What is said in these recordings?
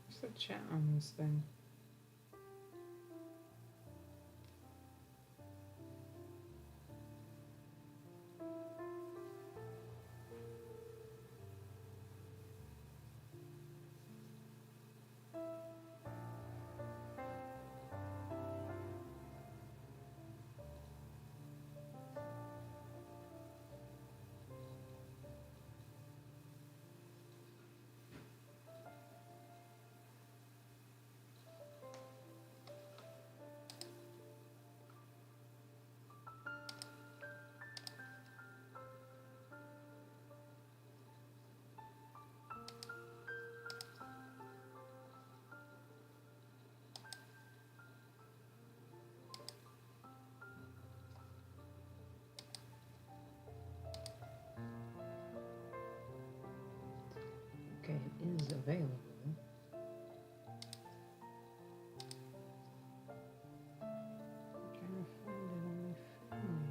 What's the chat on this thing? Okay, it is available. I'm trying to find it on my phone.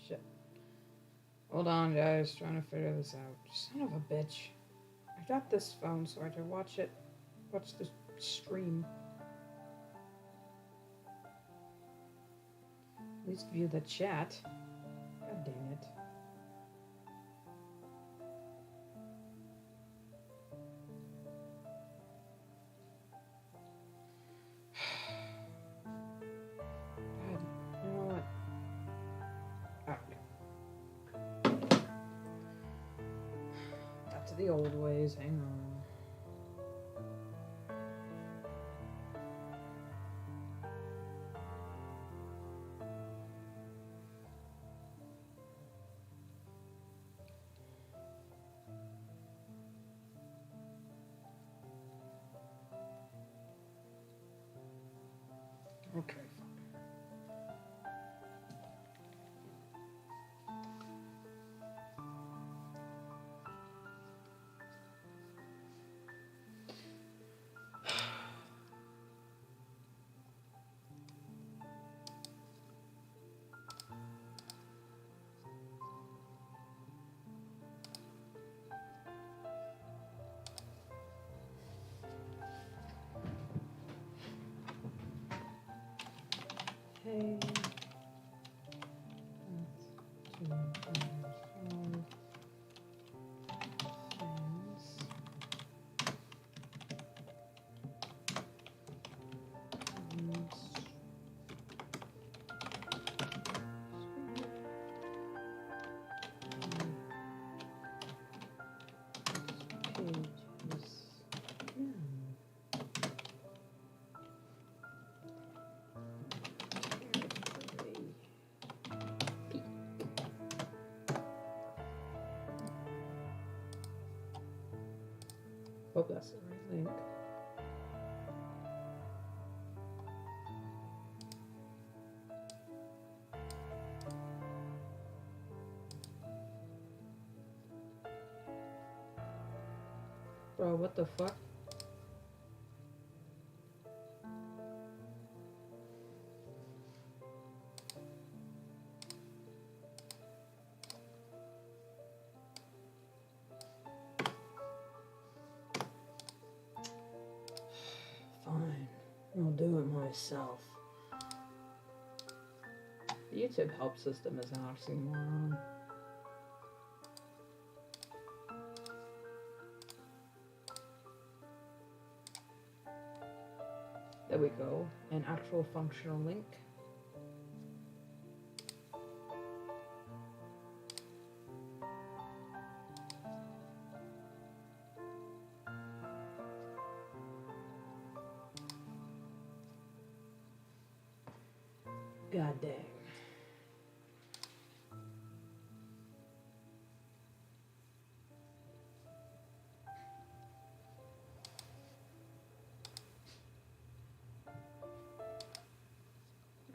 Shit. Hold on, guys. Trying to figure this out. Son of a bitch. I got this phone so I can watch the stream. At least view the chat. God dang it. God, you know what? Okay. Back to the old ways. Hang on. Okay. Hey. Hope that's the right link. Bro, what the fuck? myself. The YouTube help system is an oxymoron. There we go. An actual functional link. God dang.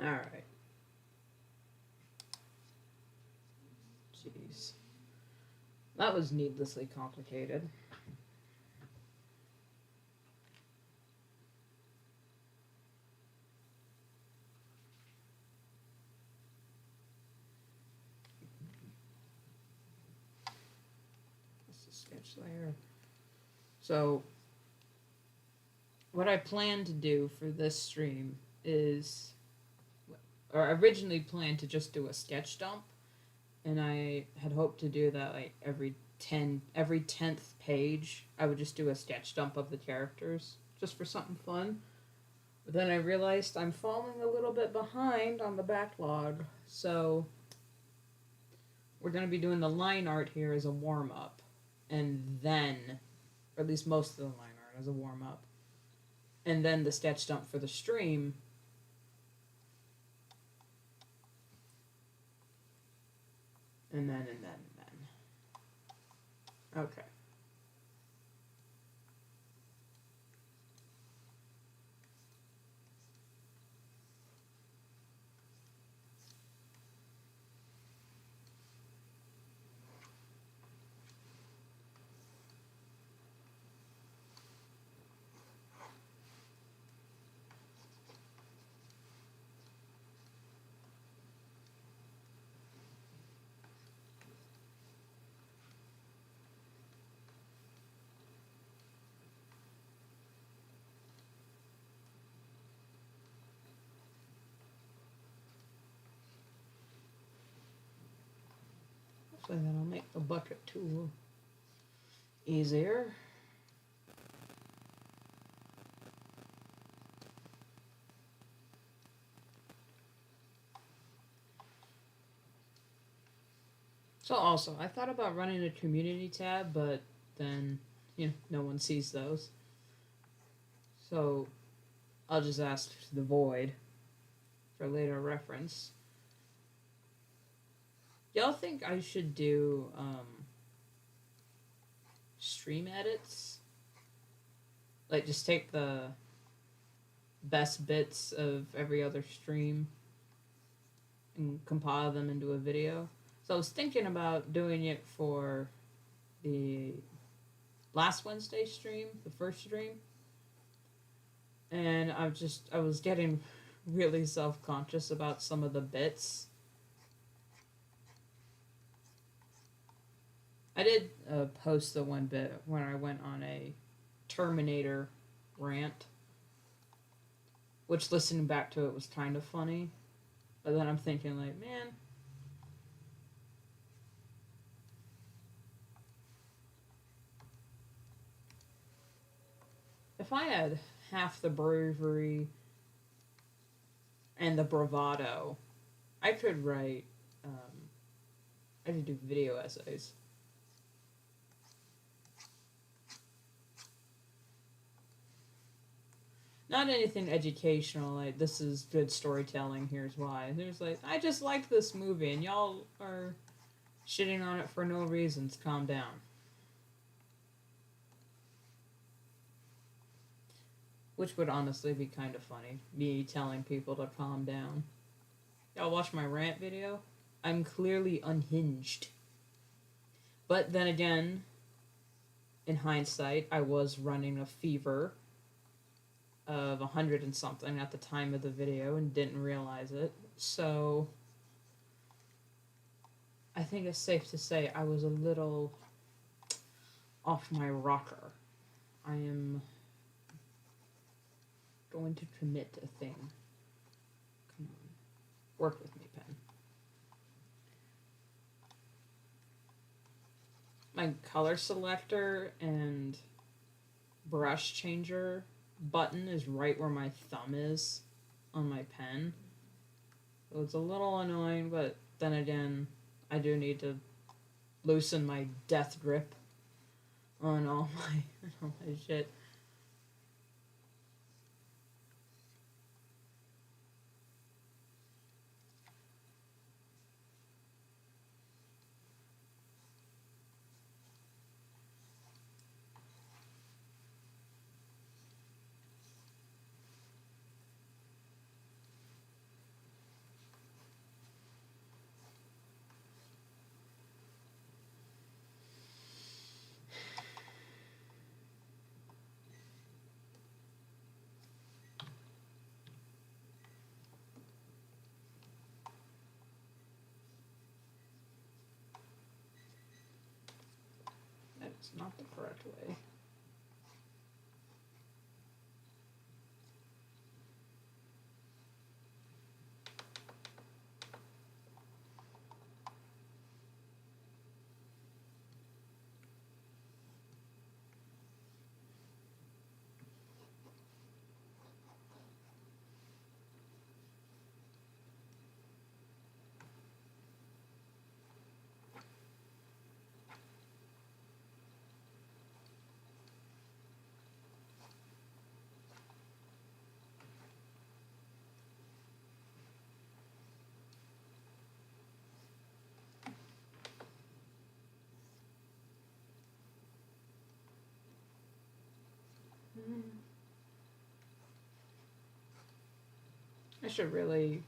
Alright. Jeez. That was needlessly complicated. Sketch layer. So, what I plan to do for this stream is, or I originally planned to just do a sketch dump, and I had hoped to do that like every 10th page, I would just do a sketch dump of the characters, just for something fun. But then I realized I'm falling a little bit behind on the backlog, so we're going to be doing the line art here as a warm-up. And then, or at least most of the line art as a warm-up, and then the sketch dump for the stream. And then. Okay. So then I'll make the bucket tool easier. So also, I thought about running a community tab, but then, no one sees those. So I'll just ask the void for later reference. Y'all think I should do stream edits? Like, just take the best bits of every other stream and compile them into a video? So I was thinking about doing it for the last Wednesday stream, the first stream. And I was getting really self-conscious about some of the bits. I did post the one bit when I went on a Terminator rant, which listening back to it was kind of funny. But then I'm thinking, like, man, if I had half the bravery and the bravado, I could write, I could do video essays. Not anything educational, like, this is good storytelling, here's why. There's like, I just liked this movie, and y'all are shitting on it for no reasons. Calm down. Which would honestly be kind of funny, me telling people to calm down. Y'all watch my rant video? I'm clearly unhinged. But then again, in hindsight, I was running a fever of 100 and something at the time of the video and didn't realize it. So I think it's safe to say I was a little off my rocker. I am going to commit a thing. Come on. Work with me, pen. My color selector and brush changer button is right where my thumb is on my pen. So it's a little annoying, but then again, I do need to loosen my death grip on all my shit. That's not the correct way. I should really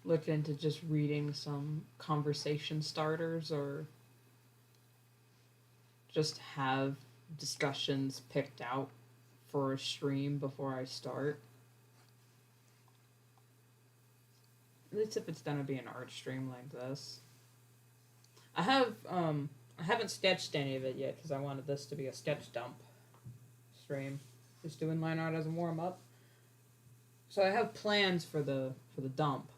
look into just reading some conversation starters or just have discussions picked out for a stream before I start. At least if it's gonna be an art stream like this. I haven't sketched any of it yet because I wanted this to be a sketch dump stream. Just doing line art as a warm up. So I have plans for the dump.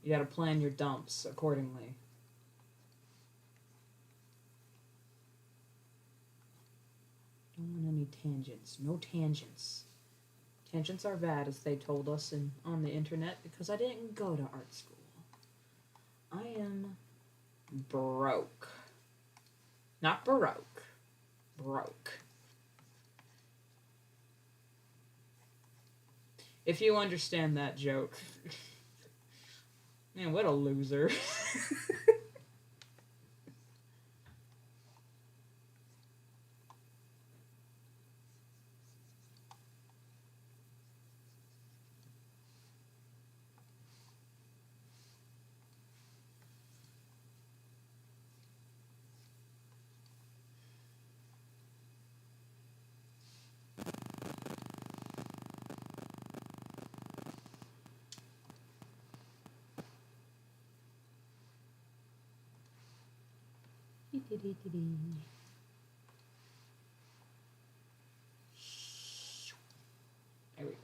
You gotta plan your dumps accordingly. Don't want any tangents. No tangents. Tangents are bad, as they told us on the internet, because I didn't go to art school. I am broke. Not baroque. Broke. If you understand that joke. Man, what a loser. There we go.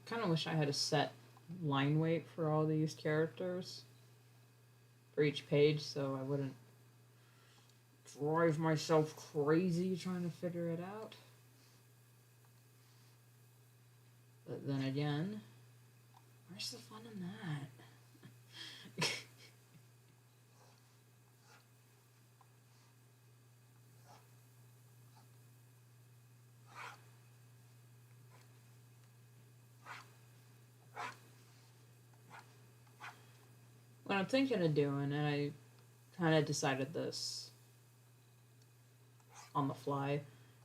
Kind of wish I had a set line weight for all these characters for each page, so I wouldn't drive myself crazy trying to figure it out. But then again, where's the fun in that? What I'm thinking of doing, and I kind of decided this on the fly,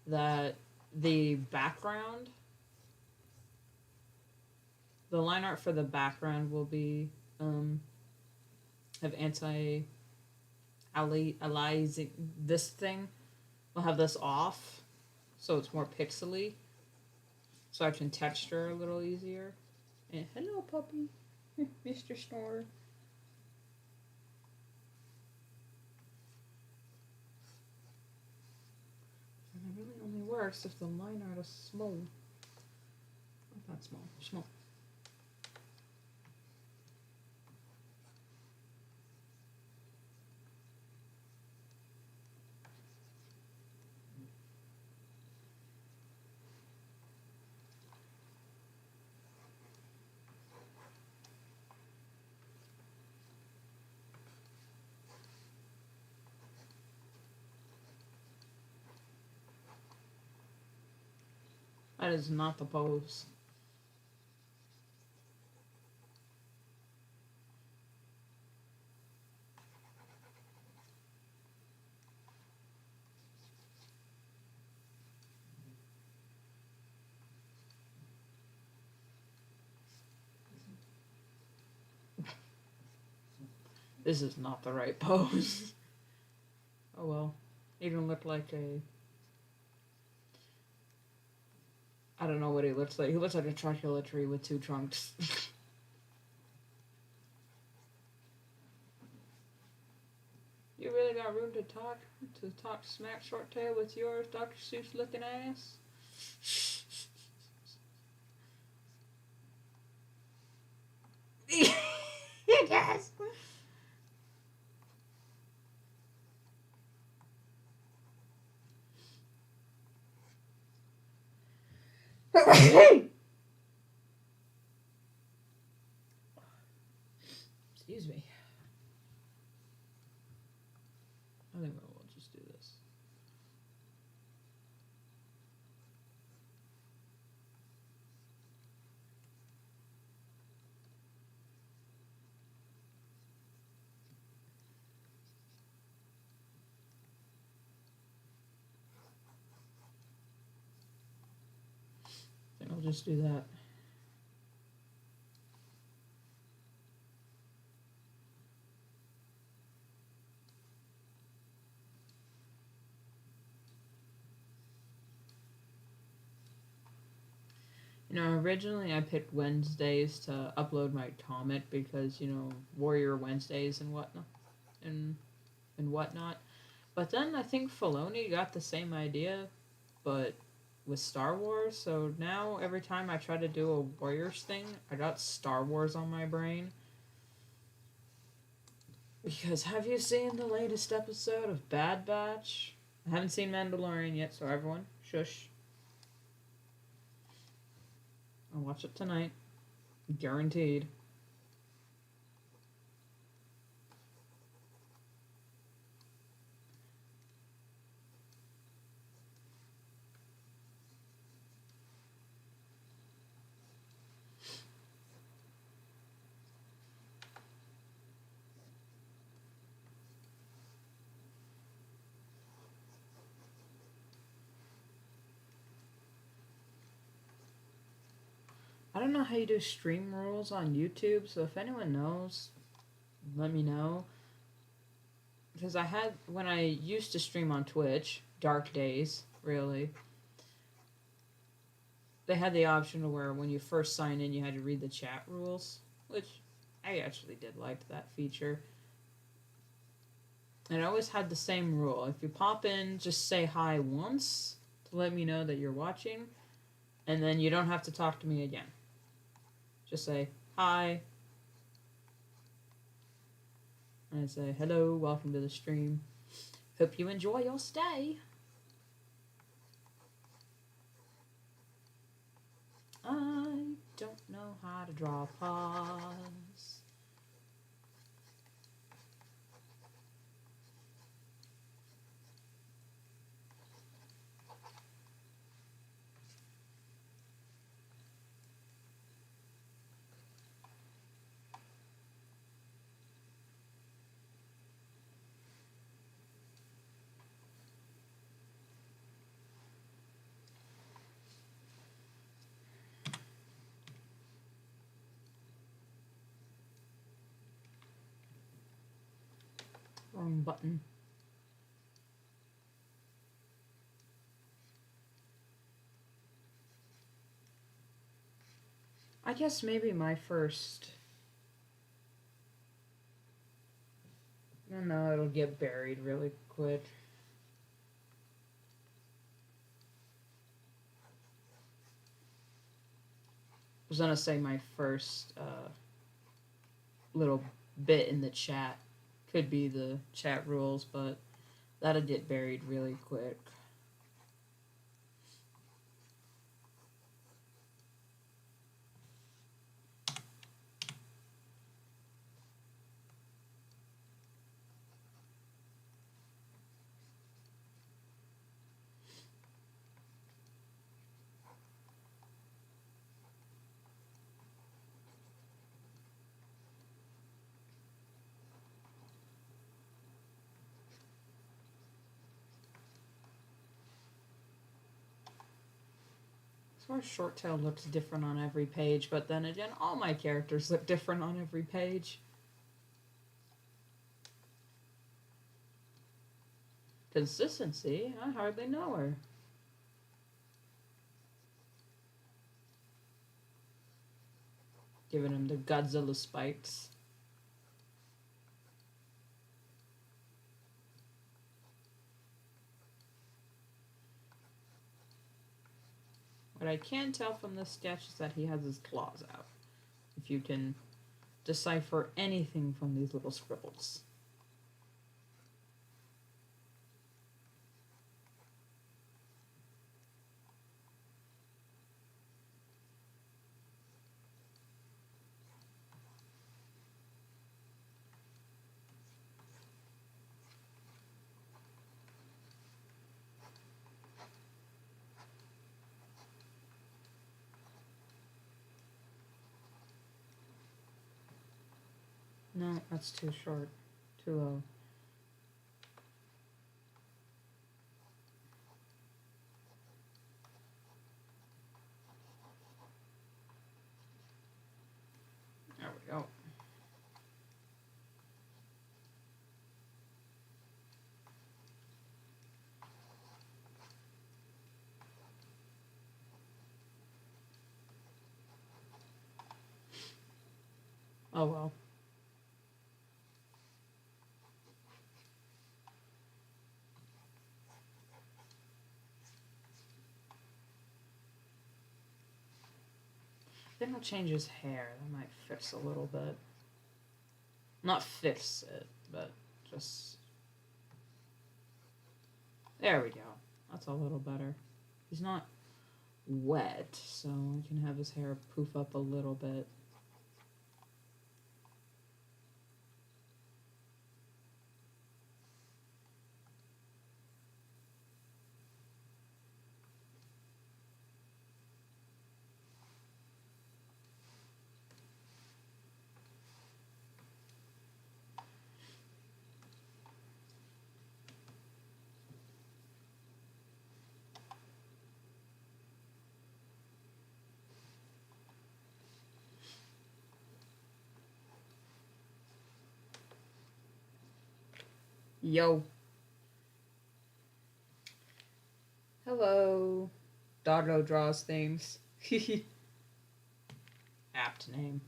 that the background, the line art for the background will be have anti-aliasing. This thing will have this off, so it's more pixely, so I can texture a little easier. And hello, puppy. Mr. Snorer. And it really only works if the line art is small. Not small, small. That is not the pose. This is not the right pose. Oh well. He don't look like a... I don't know what he looks like. He looks like a truculent tree with two trunks. You really got room to talk smack short tail with your Dr. Seuss looking ass? Yes. Excuse me. I think we'll just do this. I think I'll just do that. You know, originally I picked Wednesdays to upload my comic because, you know, Warrior Wednesdays and whatnot. And whatnot. But then I think Filoni got the same idea, but with Star Wars. So now every time I try to do a Warriors thing, I got Star Wars on my brain. Because have you seen the latest episode of Bad Batch? I haven't seen Mandalorian yet, so everyone, shush. I'll watch it tonight. Guaranteed. I don't know how you do stream rules on YouTube, so if anyone knows, let me know. Because when I used to stream on Twitch, dark days, really, they had the option to where when you first sign in, you had to read the chat rules, which I actually did like that feature. And I always had the same rule. If you pop in, just say hi once to let me know that you're watching, and then you don't have to talk to me again. Just say, hi. And I say, hello, welcome to the stream. Hope you enjoy your stay. I don't know how to draw a pause. Wrong button. I guess maybe my first I don't know, it'll get buried really quick. I was gonna say my first little bit in the chat could be the chat rules, but that'll get buried really quick. So our short tail looks different on every page, but then again, all my characters look different on every page. Consistency? I hardly know her. Giving him the Godzilla spikes. What I can tell from this sketch is that he has his claws out. If you can decipher anything from these little scribbles. No, that's too short. Too low. There we go. Oh well. Then I'll change his hair. That might fix a little bit. Not fix it, but just... There we go. That's a little better. He's not wet, so I can have his hair poof up a little bit. Yo. Hello. Doggo draws things. Apt name.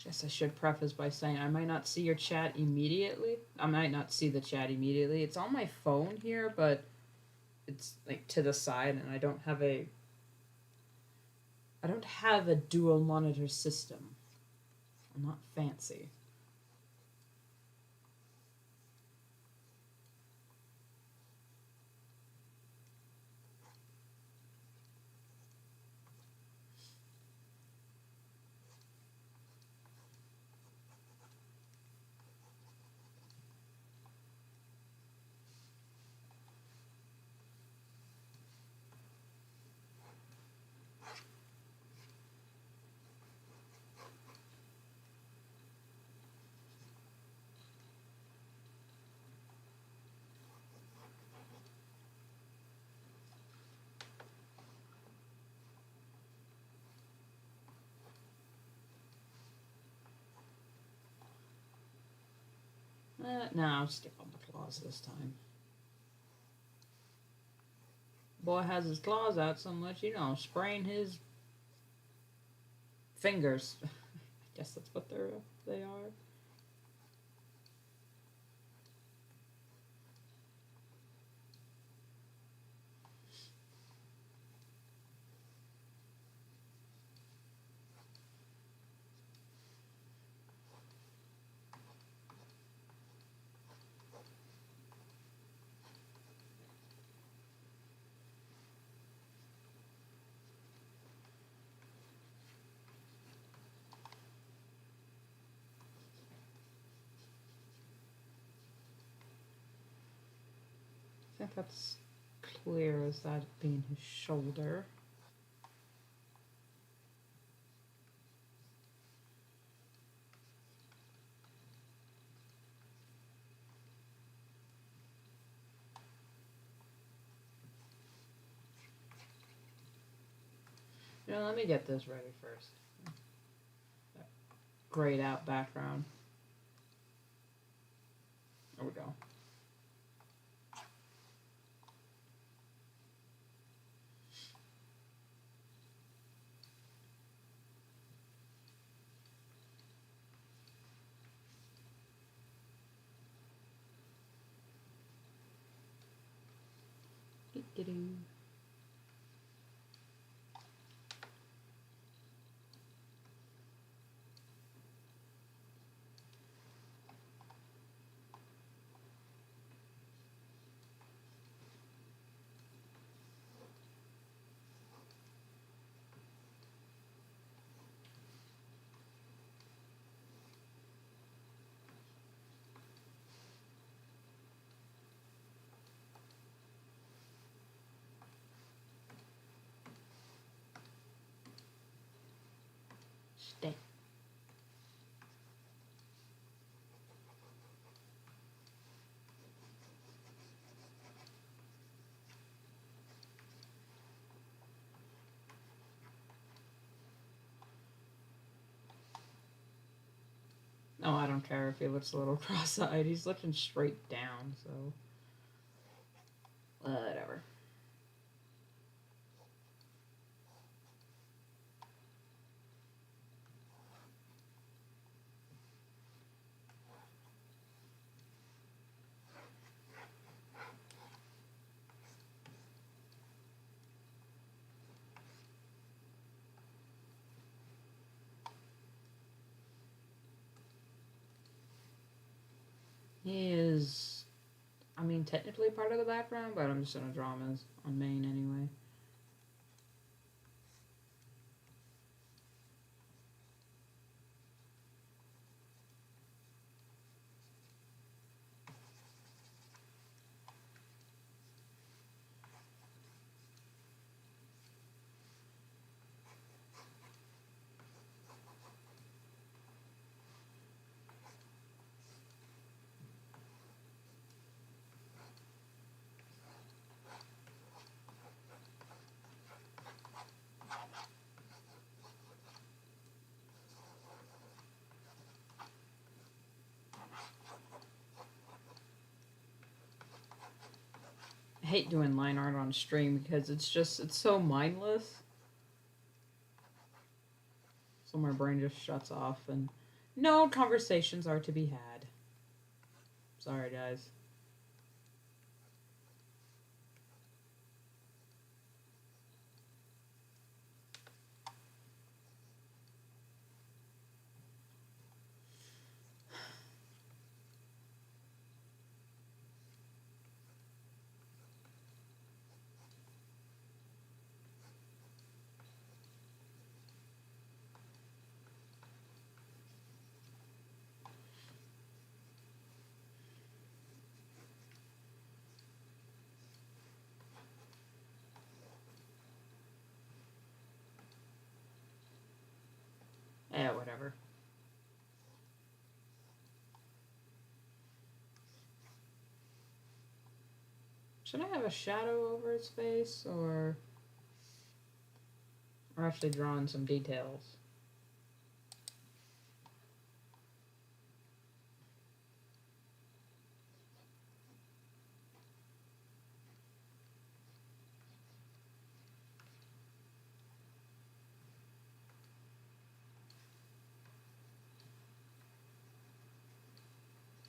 Guess I should preface by saying I might not see your chat immediately. I might not see the chat immediately. It's on my phone here, but it's like to the side, and I don't have a dual monitor system. I'm not fancy. No, I'll stick on the claws this time. Boy has his claws out so much, you know, spraying his fingers. I guess that's what they are. I think that's clear as that being his shoulder. You know, let me get this ready first. That grayed out background. There we go. Getting. Stay. No, I don't care if he looks a little cross-eyed. He's looking straight down, so whatever. He is, I mean, technically part of the background, but I'm just gonna draw him as on main anyway. I hate doing line art on stream because it's so mindless. So my brain just shuts off and no conversations are to be had. Sorry, guys. Yeah, whatever. Should I have a shadow over his face or actually drawing some details?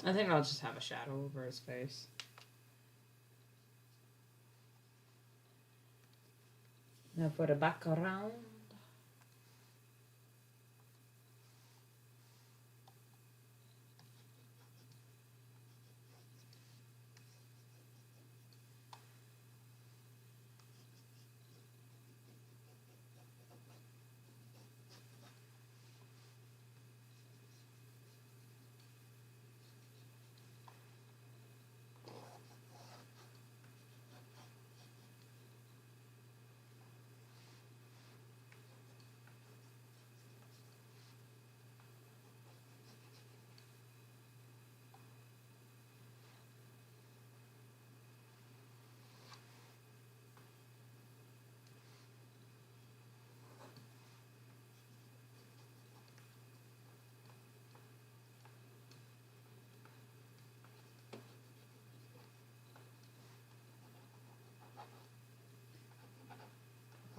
I think I'll just have a shadow over his face. Now put it back around.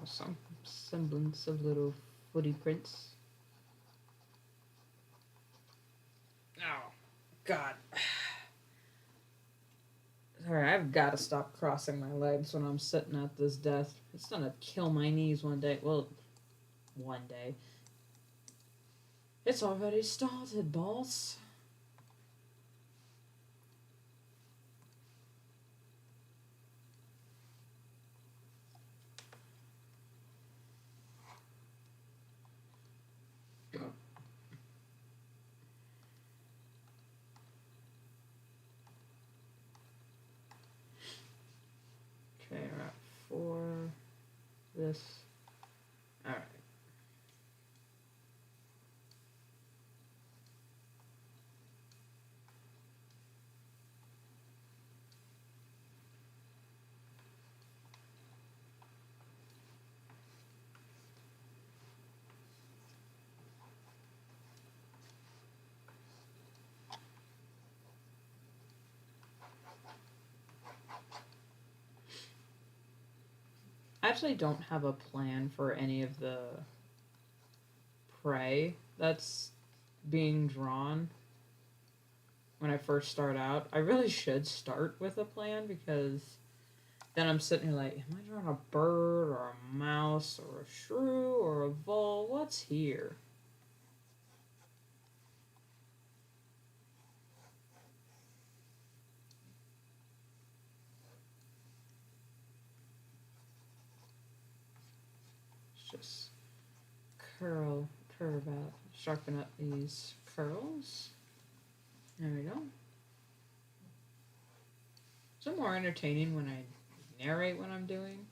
Some semblance of little footy prints. Oh, God. Sorry, I've got to stop crossing my legs when I'm sitting at this desk. It's gonna kill my knees one day. Well, one day. It's already started, boss. Okay, we're at 4. This. Alright. I actually don't have a plan for any of the prey that's being drawn when I first start out. I really should start with a plan because then I'm sitting here like, am I drawing a bird or a mouse or a shrew or a vole? What's here? Let's just curve out, sharpen up these curls. There we go. Is it more entertaining when I narrate what I'm doing?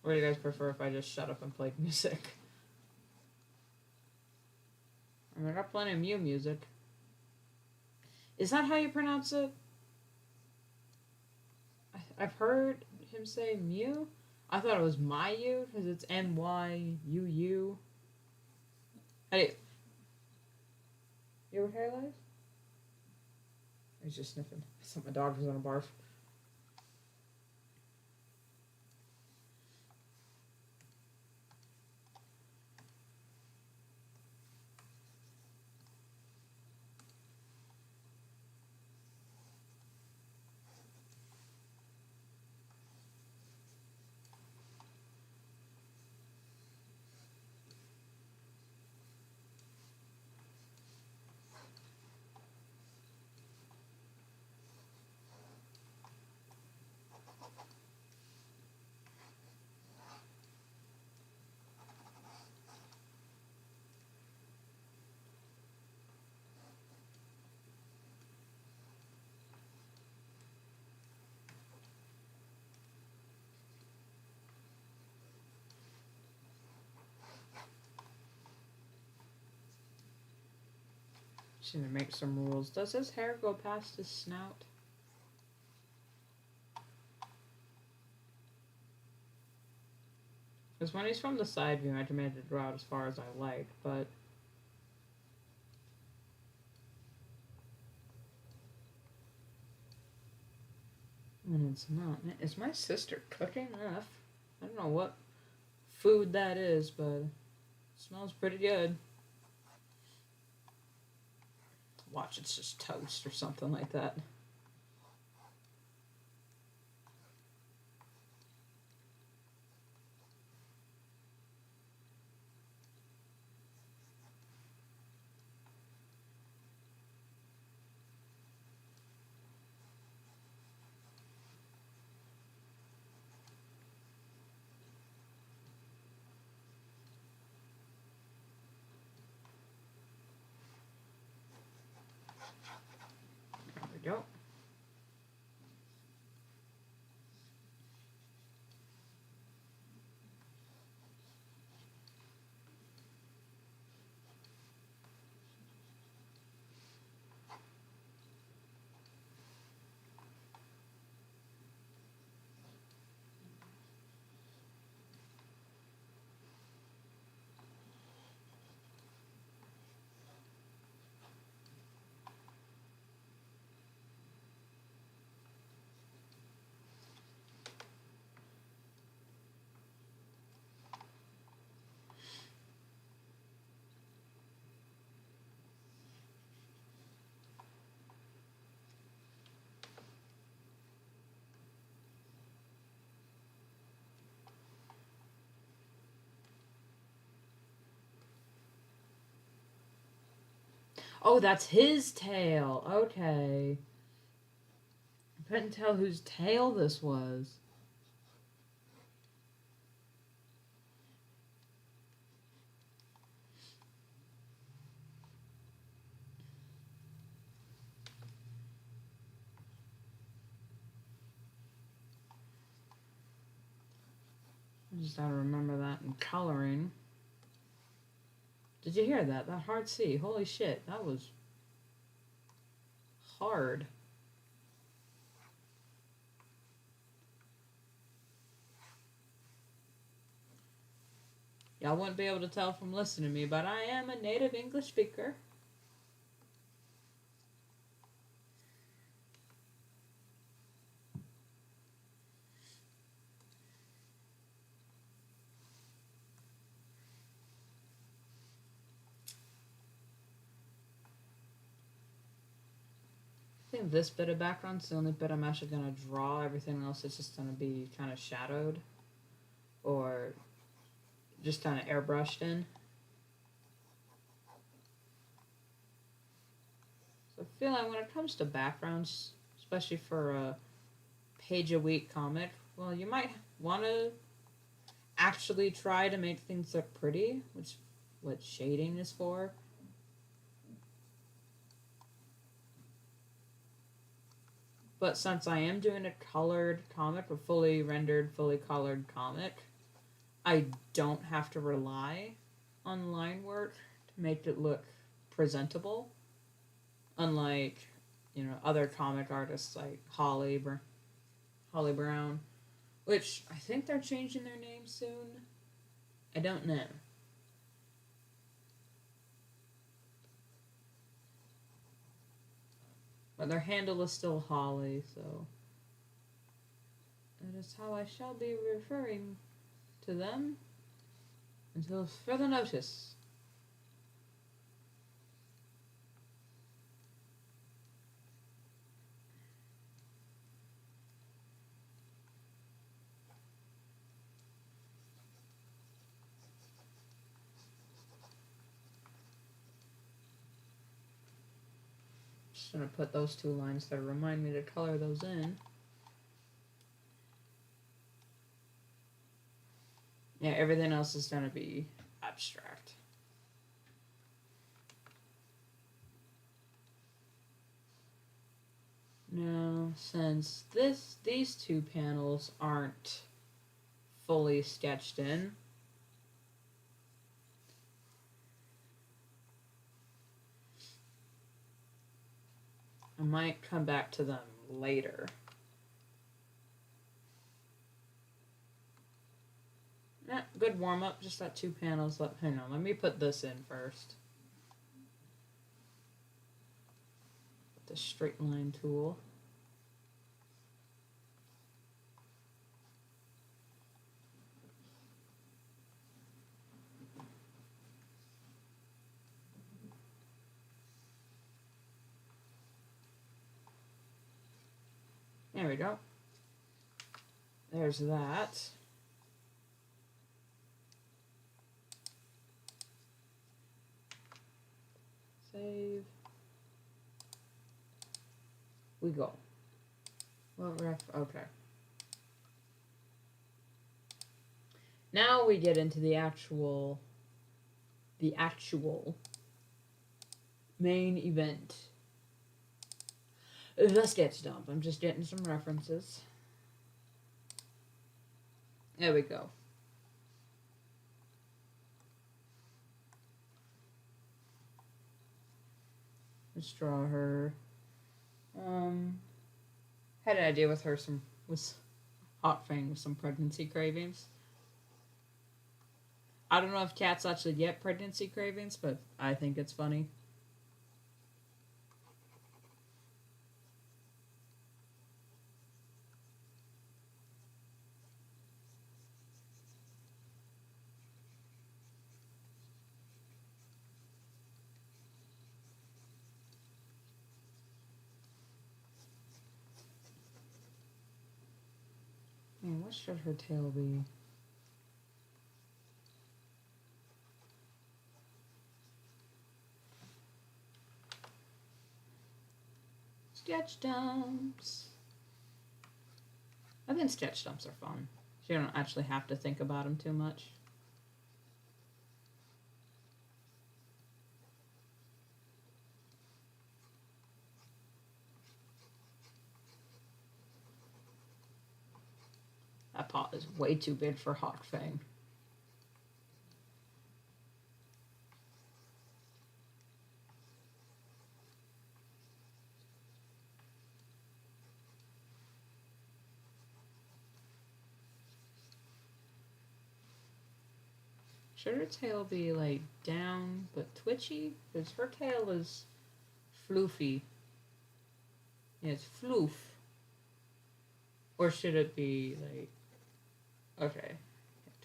Or do you guys prefer if I just shut up and play music? I mean, I got plenty of Mew music. Is that how you pronounce it? I've heard him say Mew. I thought it was Mayu because it's Myuu. Hey, you ever hear that? He's just sniffing. I thought my dog was gonna barf. Just need to make some rules. Does his hair go past his snout? Because when he's from the side view, I demanded to draw out as far as I like, but when it's not. Is my sister cooking enough? I don't know what food that is, but it smells pretty good. watch it's just toast or something like that. There we go. Oh, that's his tail. Okay. I couldn't tell whose tail this was. I just gotta remember that in coloring. Did you hear that? That hard C. Holy shit, that was hard. Y'all wouldn't be able to tell from listening to me, but I am a native English speaker. I think this bit of background's the only bit I'm actually going to draw. Everything else is just going to be kind of shadowed or just kind of airbrushed in. So I feel like when it comes to backgrounds, especially for a page-a-week comic, well, you might want to actually try to make things look pretty, which is what shading is for. But since I am doing a colored comic, a fully rendered, fully colored comic, I don't have to rely on line work to make it look presentable. Unlike, other comic artists like Holly Brown, which I think they're changing their name soon. I don't know. But their handle is still Holly, so that is how I shall be referring to them until further notice. Just gonna put those two lines that remind me to color those in. Yeah, everything else is gonna be abstract. Now, since these two panels aren't fully sketched in, I might come back to them later. Good warm up, just that two panels. Hang on, let me put this in first. The straight line tool. There we go. There's that. Save. We go. What ref? Okay. Now we get into the actual main event. The sketch dump. I'm just getting some references. There we go. Let's draw her. Had an idea with her with Hot Fang with some pregnancy cravings. I don't know if cats actually get pregnancy cravings, but I think it's funny. What should her tail be? Sketch dumps. I think sketch dumps are fun. You don't actually have to think about them too much. That pot is way too big for Hawk Fang. Should her tail be like down but twitchy? Because her tail is floofy. Yeah, it's floof. Or should it be like... Okay.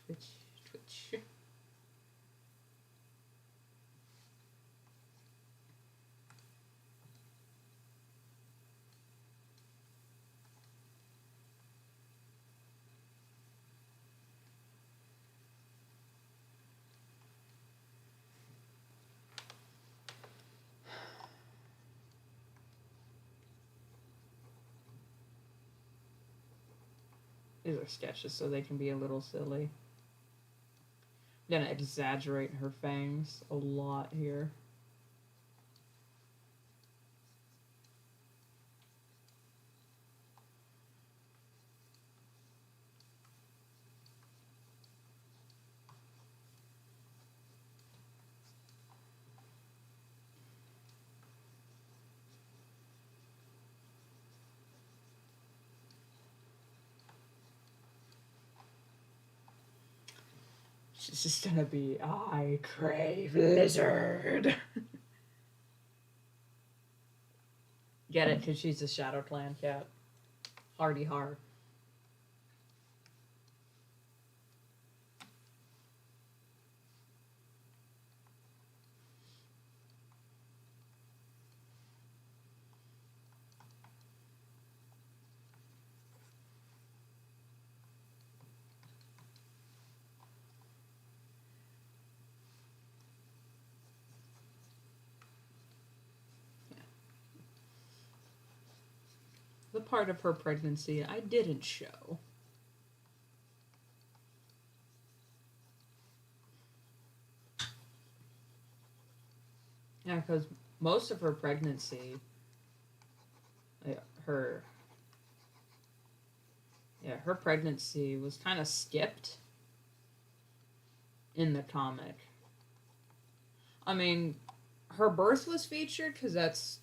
Twitch, twitch. These are sketches so they can be a little silly. I'm gonna exaggerate her fangs a lot here. She's just gonna be, I crave lizard. Get it? Because she's a Shadow Clan cat. Hardy har. The part of her pregnancy I didn't show. Yeah, because most of her pregnancy, her pregnancy was kind of skipped in the comic. I mean, her birth was featured because that's...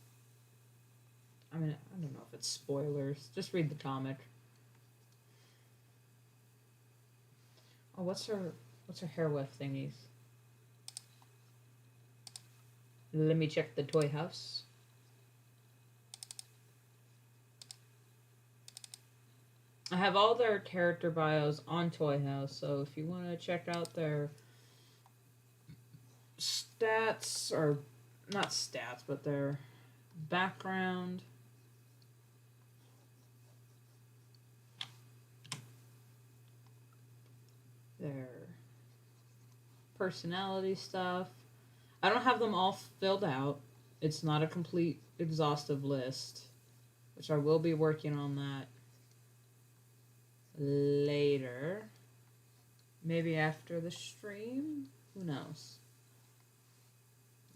I mean, I don't know if it's spoilers. Just read the comic. Oh, what's her hair whiff thingies? Let me check the toy house. I have all their character bios on Toy House, so if you want to check out their stats, or not stats, but their background, their personality stuff. I don't have them all filled out. It's not a complete exhaustive list, which I will be working on that later. Maybe after the stream? Who knows?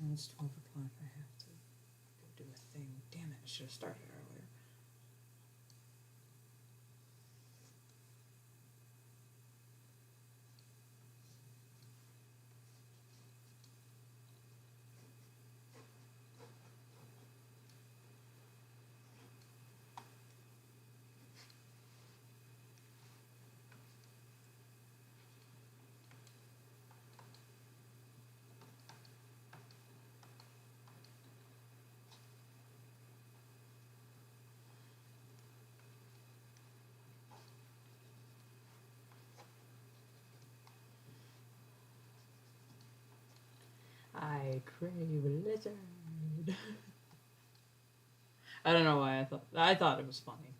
And it's 12 o'clock. I have to go do a thing. Damn it, I should have started earlier. I crave a lizard. I don't know why I thought it was funny.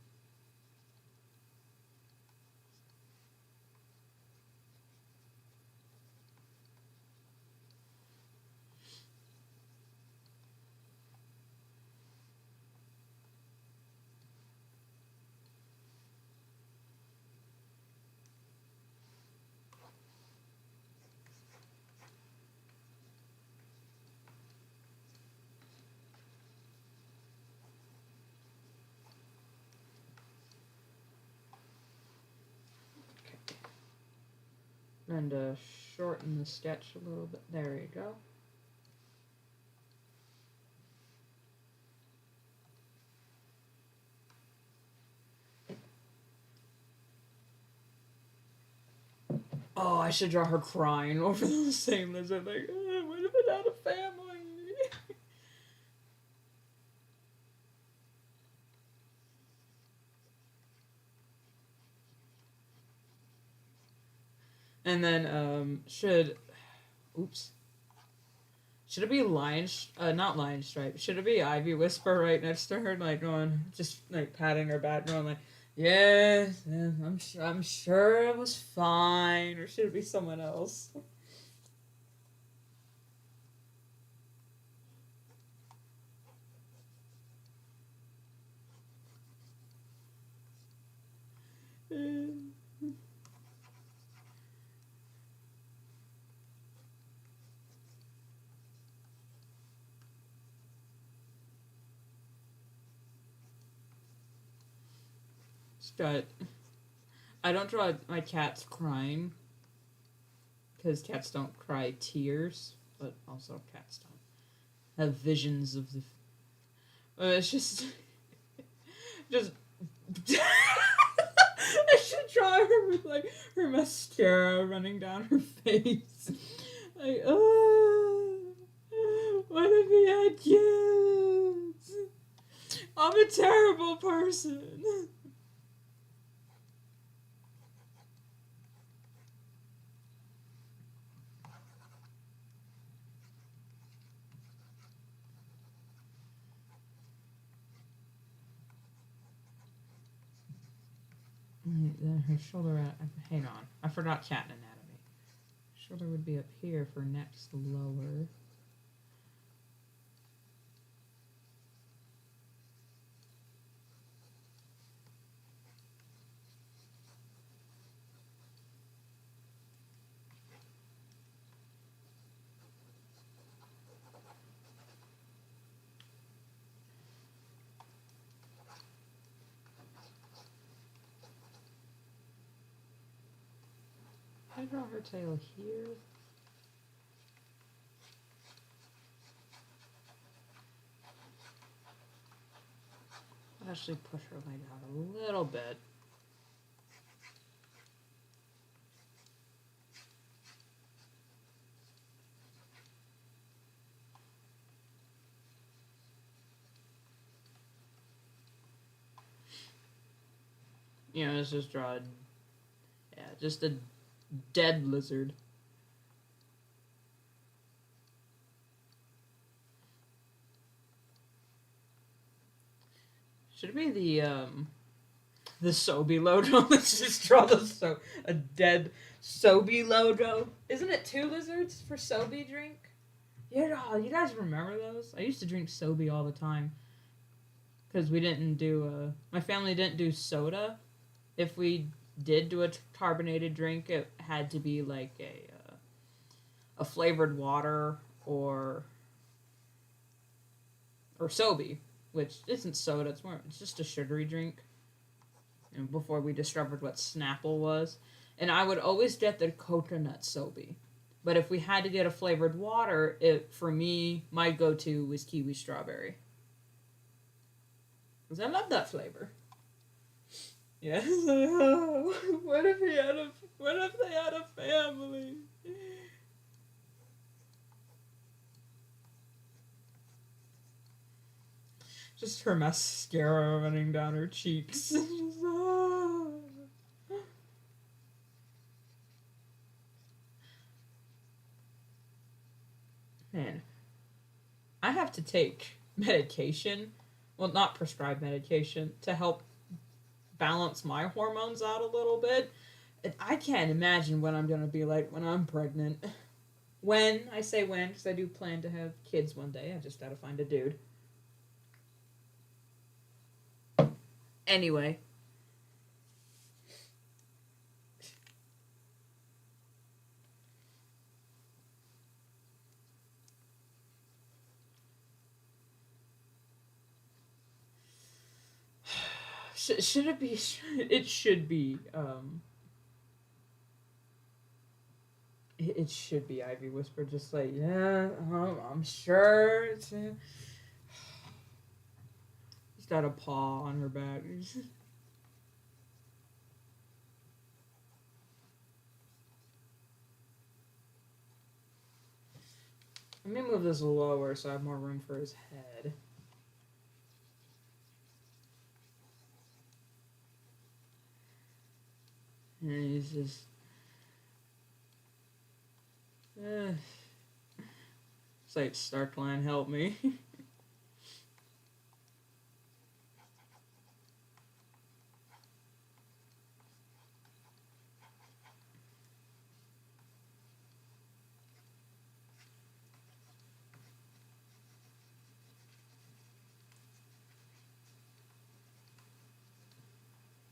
And shorten the sketch a little bit. There you go. Oh, I should draw her crying over the same lizard. Like, I would have been out of family. And then, should it be not Lion Stripe, should it be Ivy Whisper right next to her, like, going, just, like, patting her back, going, like, yes, I'm sure it was fine, or should it be someone else? But I don't draw my cats crying, because cats don't cry tears, but also cats don't have visions of the. It's just, just. I should draw her with like her mascara running down her face, like, oh, what if we had kids? I'm a terrible person. Then her shoulder, hang on, I forgot cat anatomy. Shoulder would be up here for next lower. I draw her tail here. I'll actually push her leg out a little bit. Let's just draw just a dead lizard. Should it be the The Sobe logo. Let's just draw a dead Sobe logo. Isn't it two lizards for Sobe drink? Yeah, you guys remember those? I used to drink Sobe all the time because we didn't do my family didn't do soda. If we did do a carbonated drink, it had to be like a flavored water or Sobe, which isn't soda. It's just a sugary drink. And before we discovered what Snapple was, and I would always get the coconut Sobe. But if we had to get a flavored water, for me, my go-to was kiwi strawberry. Because I love that flavor. Yes. What if they had a family? Just her mascara running down her cheeks. Man, I have to take medication, well, not prescribed medication, to help balance my hormones out a little bit. And I can't imagine what I'm going to be like when I'm pregnant. When, I say when, because I do plan to have kids one day. I just got to find a dude. Anyway. Should it be? It should be. It should be Ivy Whisper. Just like, yeah, I'm sure. He's got a paw on her back. Let me move this lower so I have more room for his head. And he's just... It's like, Starkline, help me.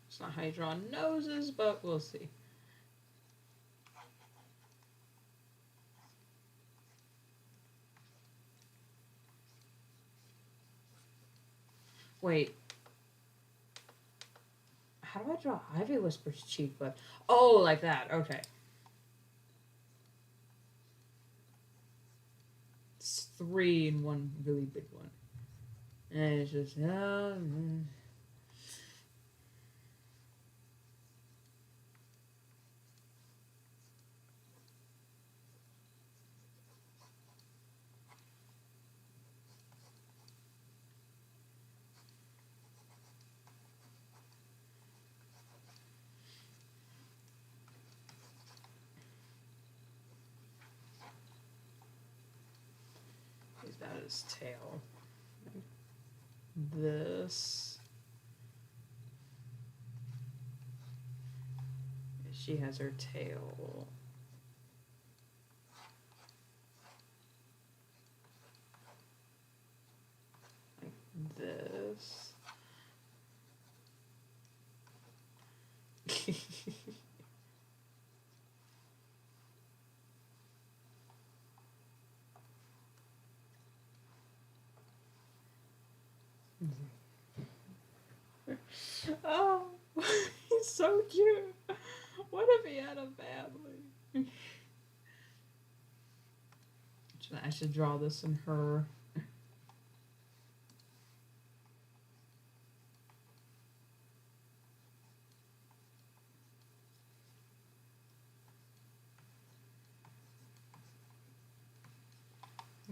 It's not how you draw noses, but we'll see. Wait. How do I draw Ivy Whisper's cheek? But oh, like that. Okay. It's 3 and one really big one. And it's just... He's got his tail. This. She has her tail. Like this. Oh, he's so cute. What if he had a family? I should draw this in her.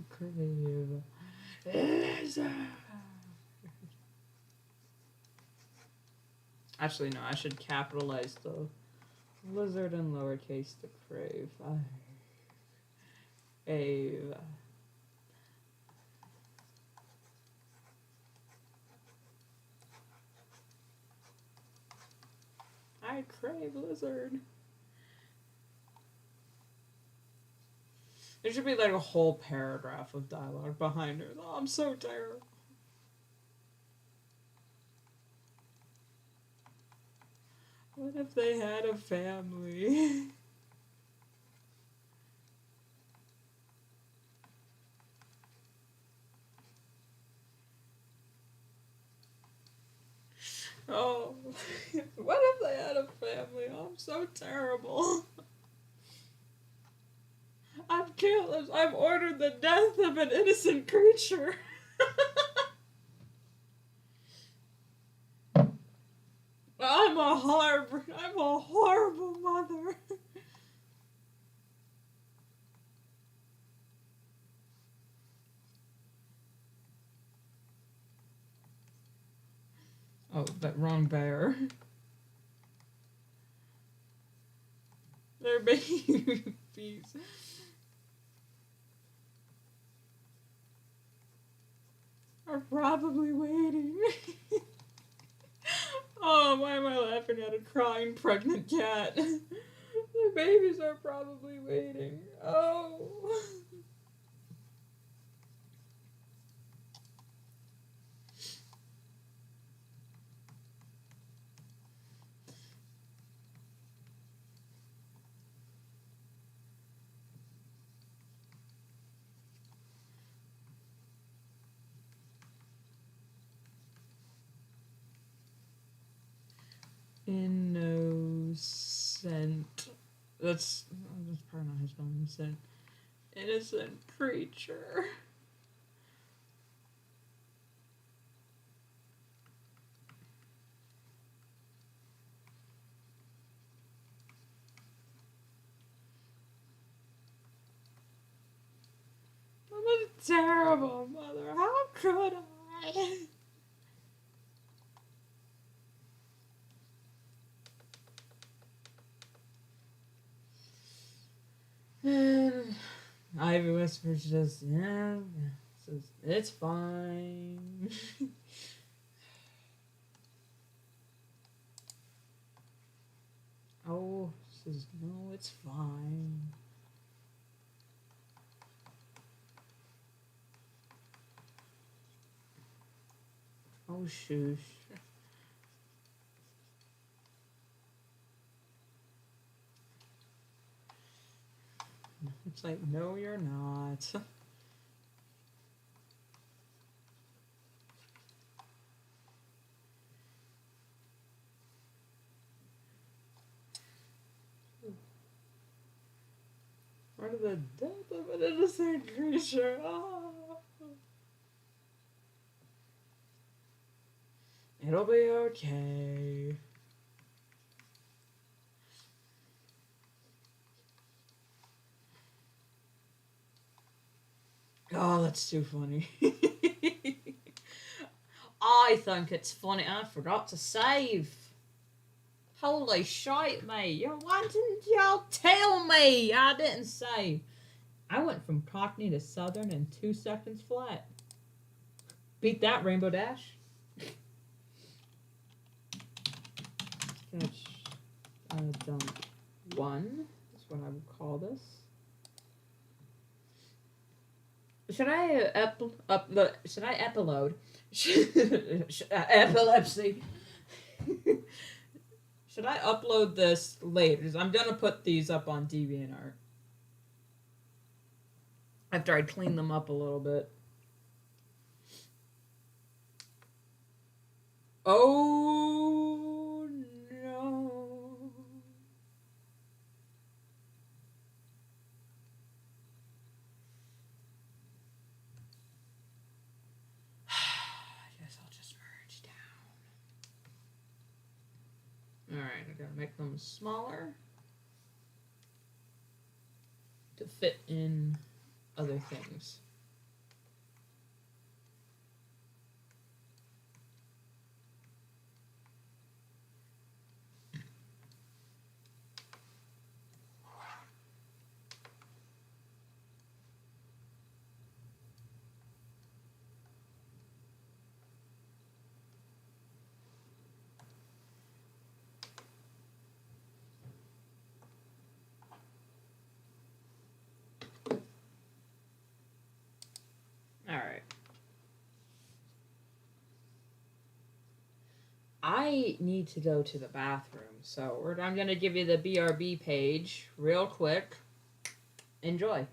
Crave. Actually, no, I should capitalize the lizard and lowercase the crave. Ave. I crave lizard. There should be like a whole paragraph of dialogue behind her. Oh, I'm so tired. What if they had a family? Oh, what if they had a family? Oh, I'm so terrible. I've ordered the death of an innocent creature. I'm a horrible mother. Oh, that wrong bear. They're babies. Are probably waiting. Oh, why am I laughing at a crying pregnant cat? The babies are probably waiting. Oh. Innocent. That's probably not his spelling. Innocent. Innocent creature. I'm a terrible mother. How could I? And Ivy whispers just, yeah, says, it's fine. Oh, says, no, it's fine. Oh, shoosh. It's like, no, you're not. Part of the death of an innocent creature. Oh. It'll be okay. Oh, that's too funny. I think it's funny. I forgot to save. Holy shite, mate. Why didn't y'all tell me? I didn't save. I went from Cockney to Southern in 2 seconds flat. Beat that, Rainbow Dash. Sketch dump 1 is what I would call this. Should I should I upload? Epilepsy. Should I upload this later? I'm gonna put these up on DeviantArt after I clean them up a little bit. Oh no. I guess I'll just merge down. Alright, I gotta make them smaller to fit in other things. I need to go to the bathroom, so I'm going to give you the BRB page real quick. Enjoy.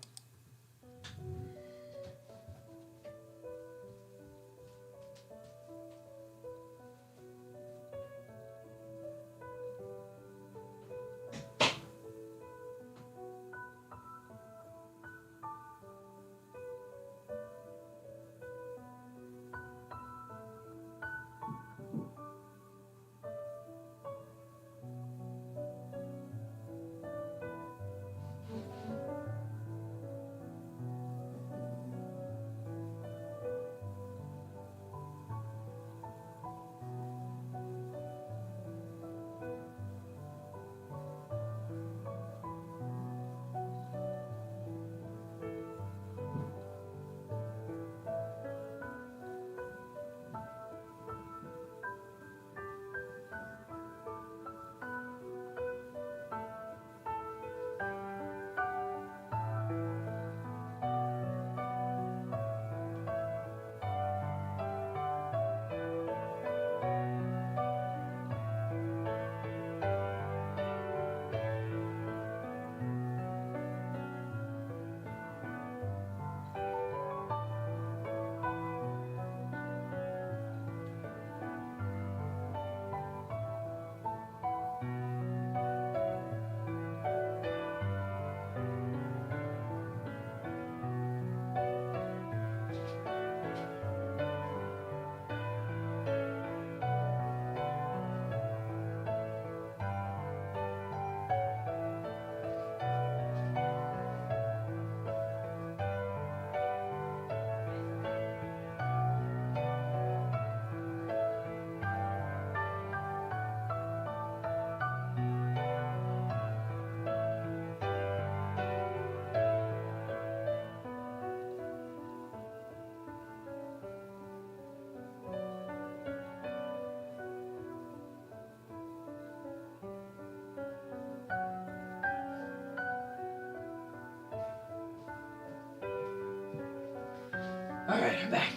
Alright, I'm back.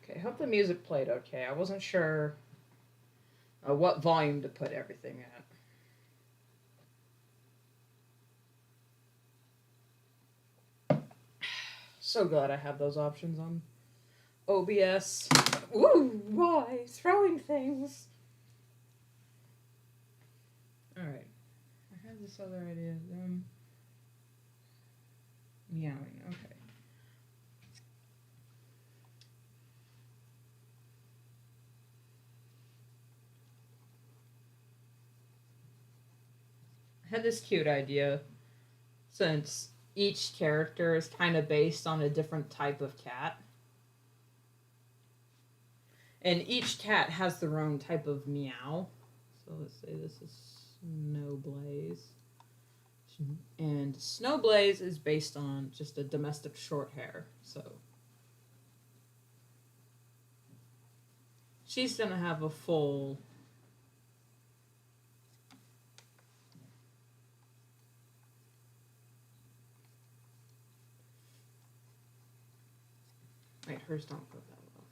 Okay, hope the music played okay. I wasn't sure what volume to put everything at. So glad I have those options on OBS. Woo! Why? Throwing things. Alright. I had this other idea. Meowing. Okay. I had this cute idea since each character is kind of based on a different type of cat. And each cat has their own type of meow. So let's say this is Snowblaze. And Snowblaze is based on just a domestic short hair. So she's going to have a full... Wait, hers don't go that well.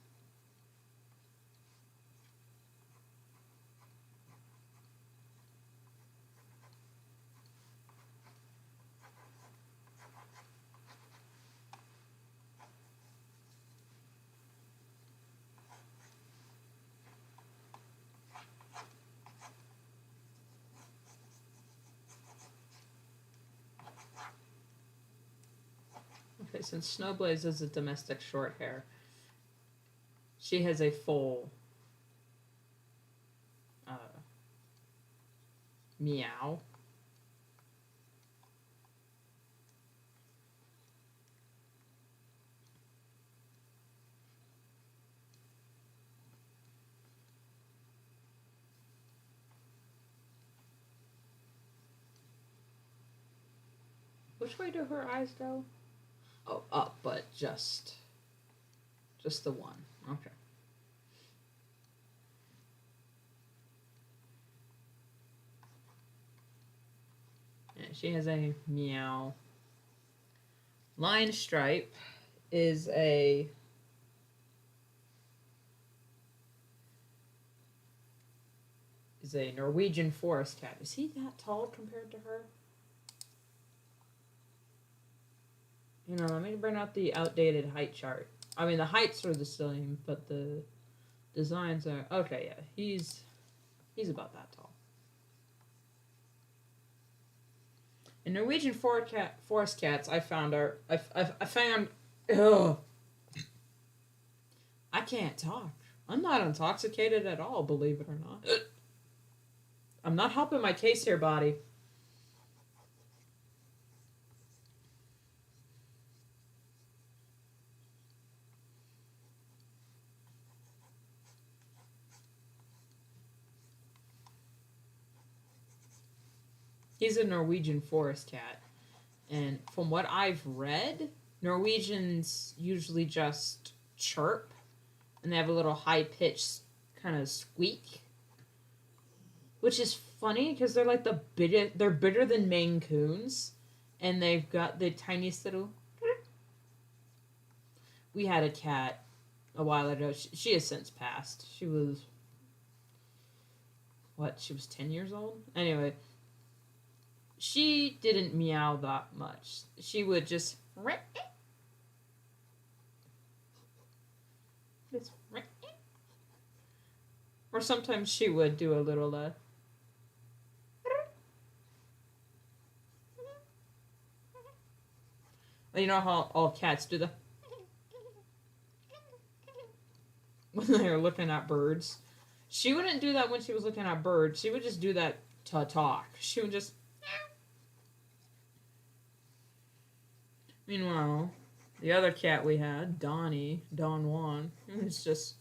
Okay, since Snowblaze is a domestic short hair, she has a full meow. Which way do her eyes go? Oh, up, but just the one. Okay. Yeah, she has a meow. Line Stripe is a Norwegian forest cat. Is he that tall compared to her? You know, let me bring out the outdated height chart. I mean, the heights are the same, but the designs are okay. Yeah, he's about that tall. And Norwegian forest cats, I found are I found. Ugh, I can't talk. I'm not intoxicated at all, believe it or not. I'm not helping my case here, body. He's a Norwegian forest cat. And from what I've read, Norwegians usually just chirp and they have a little high pitched kind of squeak, which is funny because they're bigger than Maine Coons, and they've got the tiniest little. We had a cat a while ago. She has since passed. She was what? She was 10 years old. Anyway, she didn't meow that much. She would just. Or sometimes she would do a little you know how all cats do the when they're looking at birds. She wouldn't do that when she was looking at birds. She would just do that to talk. She would just. Meanwhile, the other cat we had, Don Juan, was just.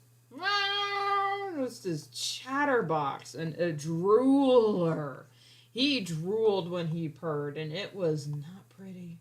It was this chatterbox and a drooler. He drooled when he purred, and it was not pretty.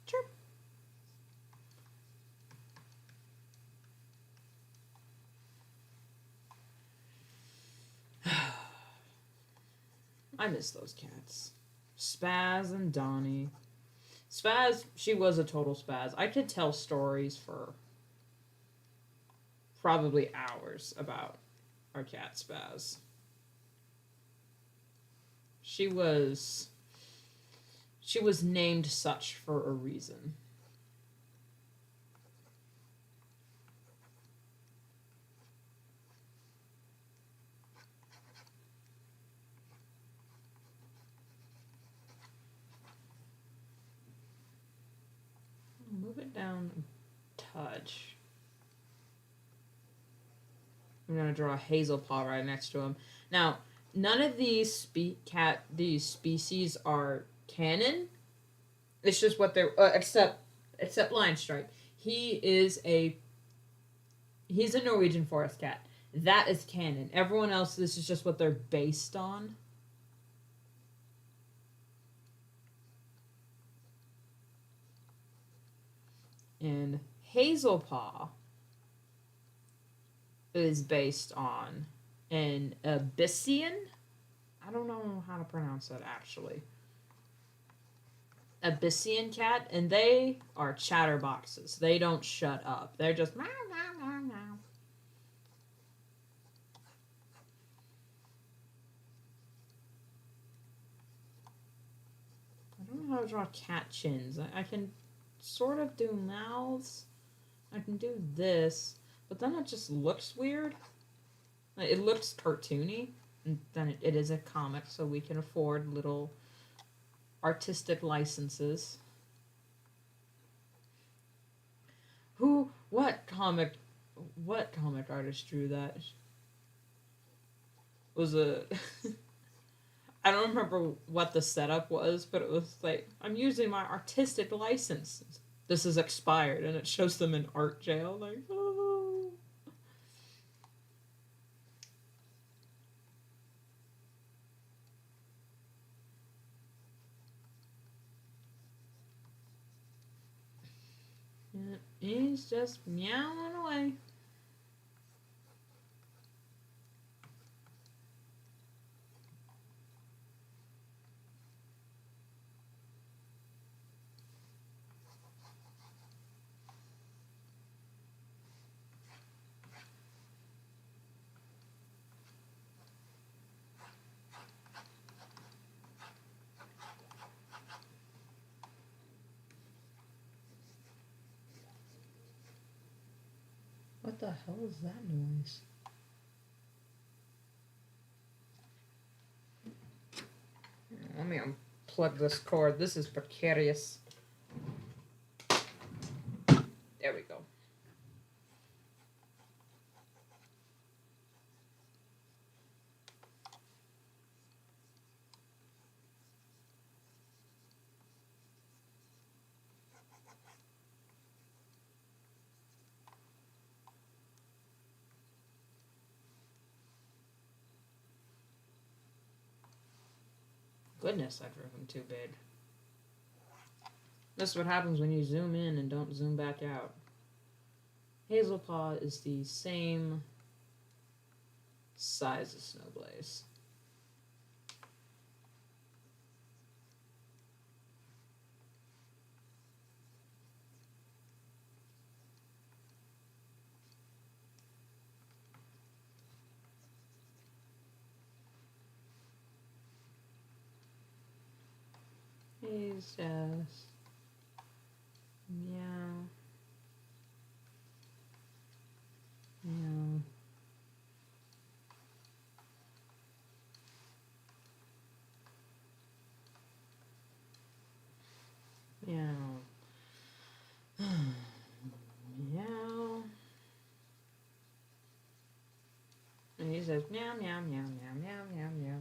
Chirp. I miss those cats. Spaz and Donnie. Spaz, she was a total spaz. I could tell stories for probably hours about our cat Spaz. She was named such for a reason. Move it down a touch. I'm gonna draw a hazel paw right next to him. Now, none of these species are canon. It's just what they're except Lion Stripe. He's a Norwegian forest cat. That is canon. Everyone else, this is just what they're based on. And Hazelpaw is based on an Abyssian. I don't know how to pronounce that actually. Abyssian cat, and they are chatterboxes. They don't shut up. They're just meow meow meow meow. I don't know how to draw cat chins. I can sort of do mouths. I can do this, but then it just looks weird. It looks cartoony, and then it is a comic, so we can afford little artistic licenses. What comic artist drew that? was a I don't remember what the setup was, but it was like, I'm using my artistic license. This is expired, and it shows them in art jail. Like, oh. Yeah, he's just meowing away. What the hell is that noise? Let me unplug this cord. This is precarious. There we go. Goodness, I drove him too big. This is what happens when you zoom in and don't zoom back out. Hazelpaw is the same size as Snowblaze. He's just meow, meow. Meow. Meow. And he says meow, meow, meow, meow, meow, meow, meow, meow.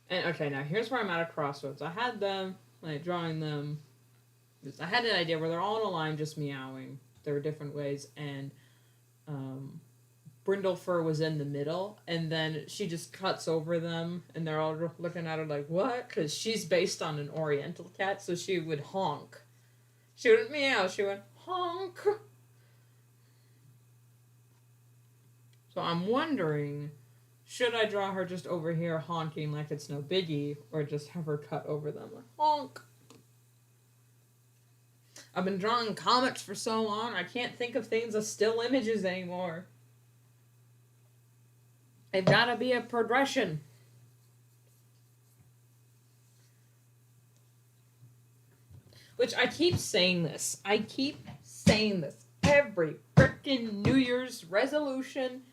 And okay, now here's where I'm at a crossroads. I had them, like, drawing them. I had an idea where they're all in a line just meowing. There were different ways, and Brindlefur was in the middle, and then she just cuts over them, and they're all looking at her like, what? Because she's based on an oriental cat, so she would honk. She wouldn't meow, she went honk. So I'm wondering, should I draw her just over here honking like it's no biggie, or just have her cut over them like honk? I've been drawing comics for so long, I can't think of things as still images anymore. They've got to be a progression. Which I keep saying this. Every frickin' New Year's resolution,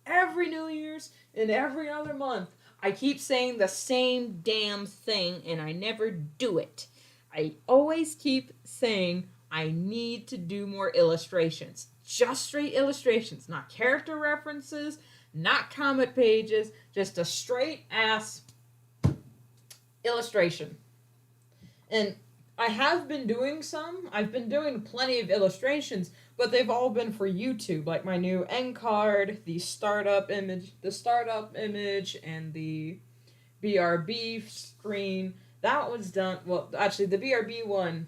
every New Year's, and every other month. I keep saying the same damn thing, and I never do it. I always keep saying I need to do more illustrations. Just straight illustrations, not character references, not comic pages, just a straight ass illustration. And I have been doing some. I've been doing plenty of illustrations, but they've all been for YouTube, like my new end card, the startup image, and the BRB screen. That was done, well, actually the BRB one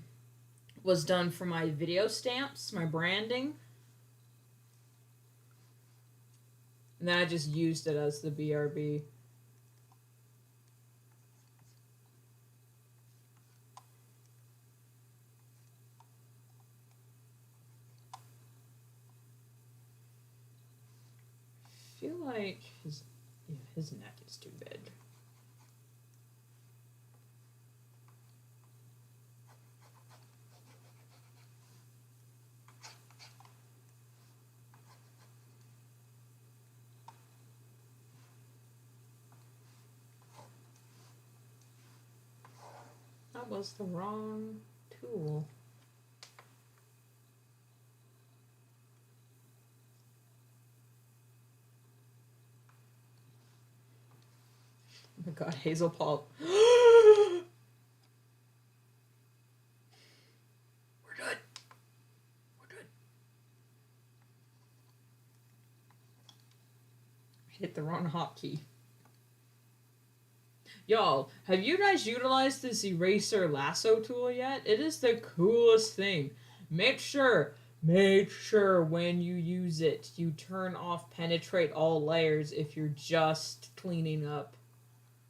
was done for my video stamps, my branding. And then I just used it as the BRB. I feel like his neck is too big. That was the wrong tool. my god, Hazel Paul. We're good. We're good. I hit the wrong hotkey. Y'all, have you guys utilized this eraser lasso tool yet? It is the coolest thing. Make sure when you use it, you turn off penetrate all layers if you're just cleaning up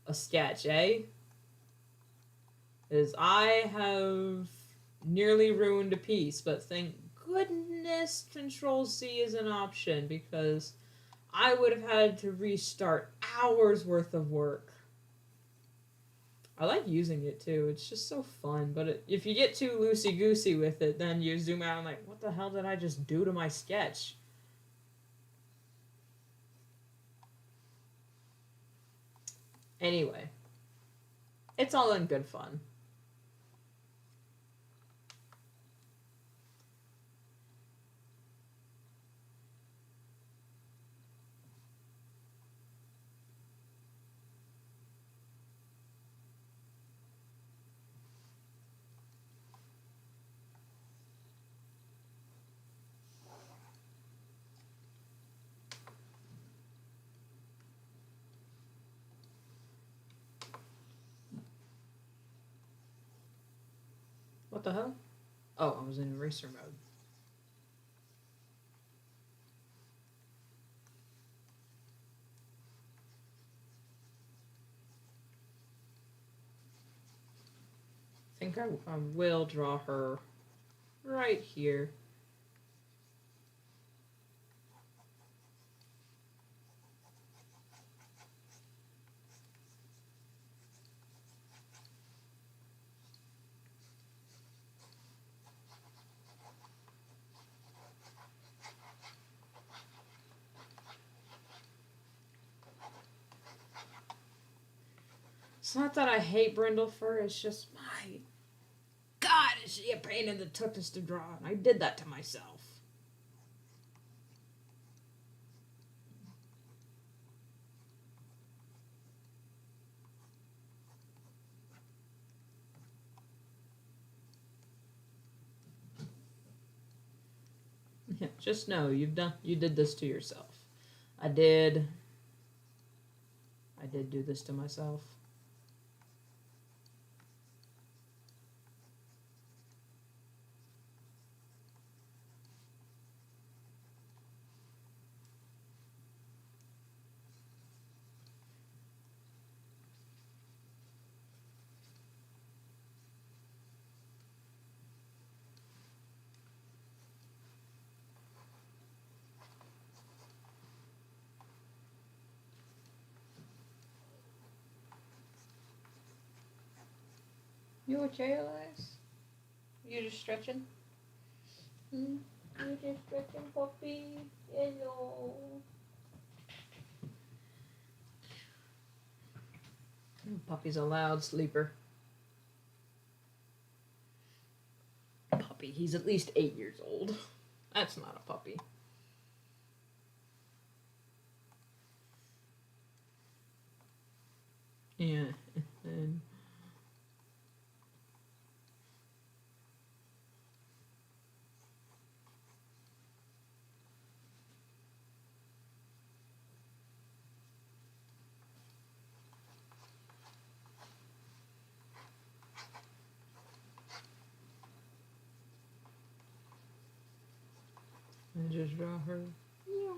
a sketch, eh? Because I have nearly ruined a piece, but thank goodness Control C is an option because I would have had to restart hours worth of work. I like using it too. It's just so fun. But if you get too loosey-goosey with it, then you zoom out and like, what the hell did I just do to my sketch? Anyway, it's all in good fun. What the hell? Oh, I was in eraser mode. I think I will draw her right here. It's not that I hate brindle fur, it's just my God, is she a pain in the tuchus to draw? And I did that to myself. Just know you did this to yourself. I did do this to myself. You okay, Elias? You just stretching? You just stretching, puppy? Hello. Puppy's a loud sleeper. Puppy, he's at least 8 years old. That's not a puppy. Yeah. And I just draw her. Yeah.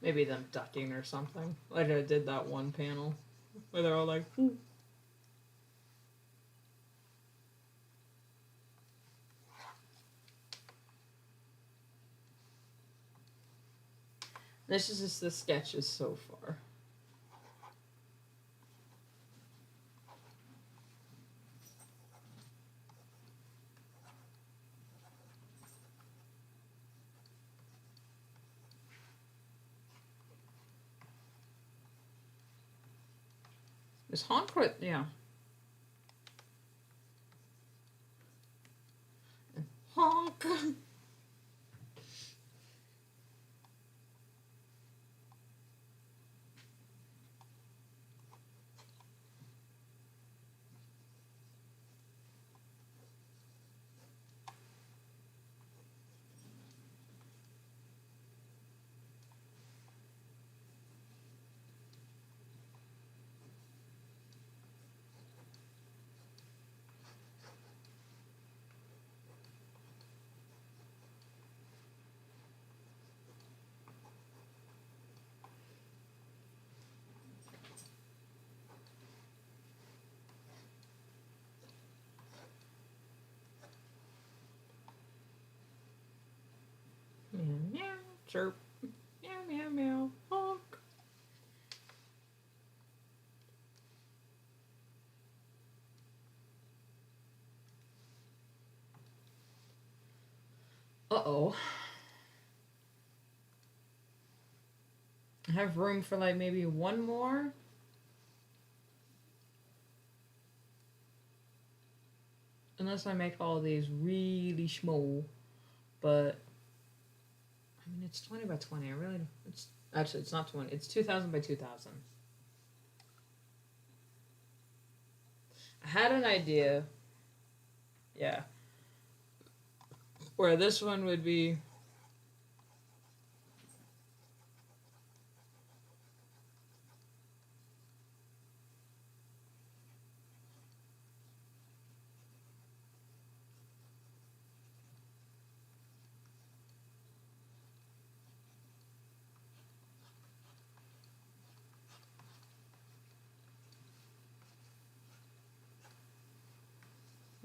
Maybe them ducking or something. Like I did that one panel where they're all like, ooh. This is just the sketches so far. Is Honquit, yeah. honk. Meow, meow, chirp. Meow, meow, meow, honk. Uh-oh. I have room for like maybe one more. Unless I make all these really small. But I mean, it's 20 by 20. I really don't. It's actually it's not 20. It's 2000 by 2000. I had an idea. Yeah. Where this one would be.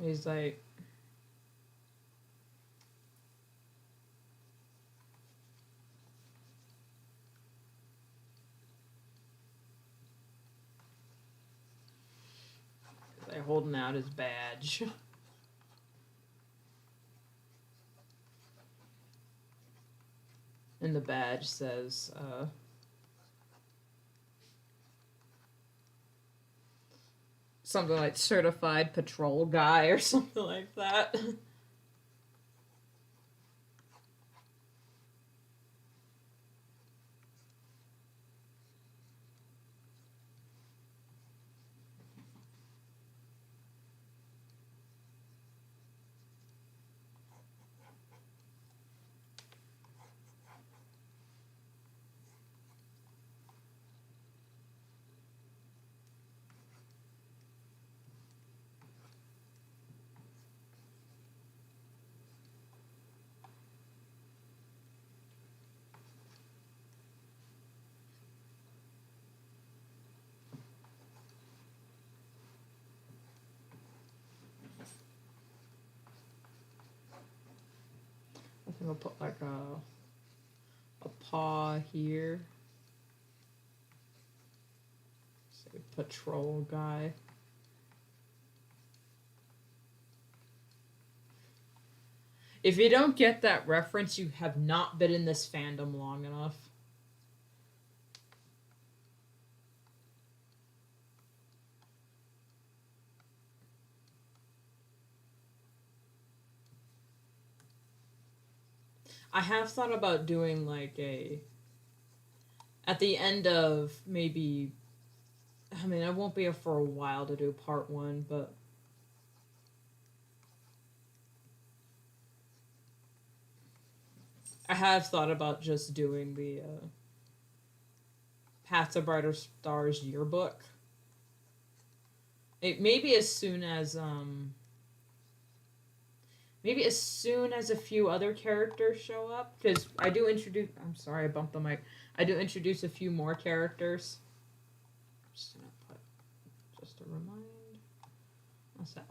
He's like. Like holding out his badge. And the badge says, something like certified patrol guy or something like that. I think I'll put like a paw here. Say patrol guy. If you don't get that reference, you have not been in this fandom long enough. I have thought about doing like a. At the end of maybe. I mean, I won't be here for a while to do part one, but. I have thought about just doing the Path to Brighter Stars yearbook. Maybe as soon as maybe as soon as a few other characters show up, because I do introduce. I'm sorry, I bumped the mic. I do introduce a few more characters. I'm just gonna put just to remind myself.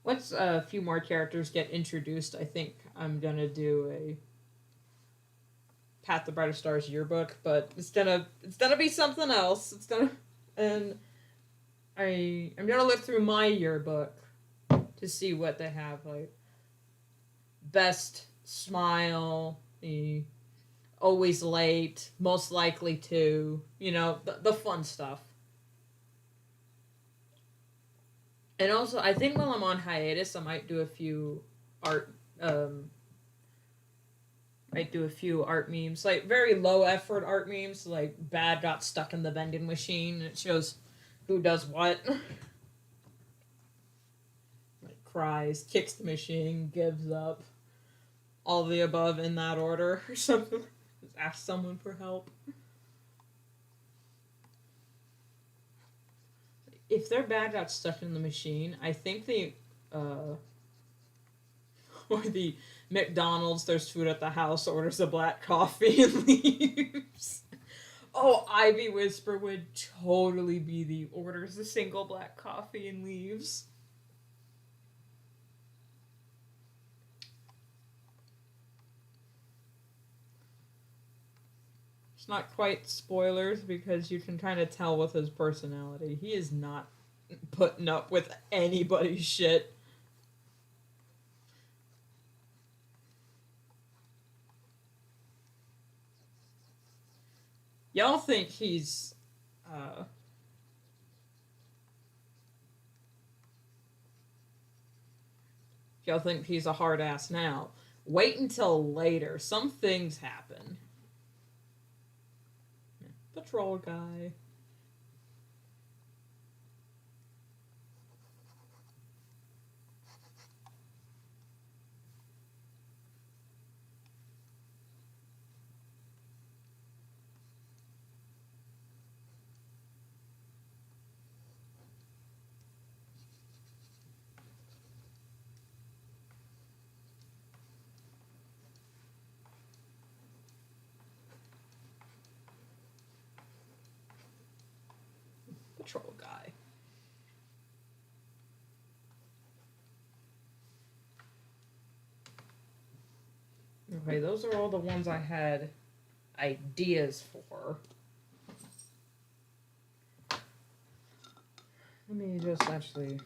Once a few more characters get introduced, I think I'm gonna do a Path to Brighter Stars yearbook, but it's gonna be something else. And I'm gonna look through my yearbook to see what they have, like best smile, the always late, most likely to, the fun stuff. And also, I think while I'm on hiatus, I might do a few art. Might do a few art memes, like very low effort art memes, like bad got stuck in the vending machine. And it shows who does what. Like cries, kicks the machine, gives up. All the above in that order or something. Just ask someone for help. If their bag got stuck in the machine, I think or the McDonald's, there's food at the house, orders a black coffee and leaves. Oh, Ivy Whisper would totally be the orders a single black coffee and leaves. It's not quite spoilers because you can kind of tell with his personality. He is not putting up with anybody's shit. Y'all think he's y'all think he's a hard ass now. Wait until later. Some things happen. Patrol guy. Patrol guy. Okay, those are all the ones I had ideas for. Let me just actually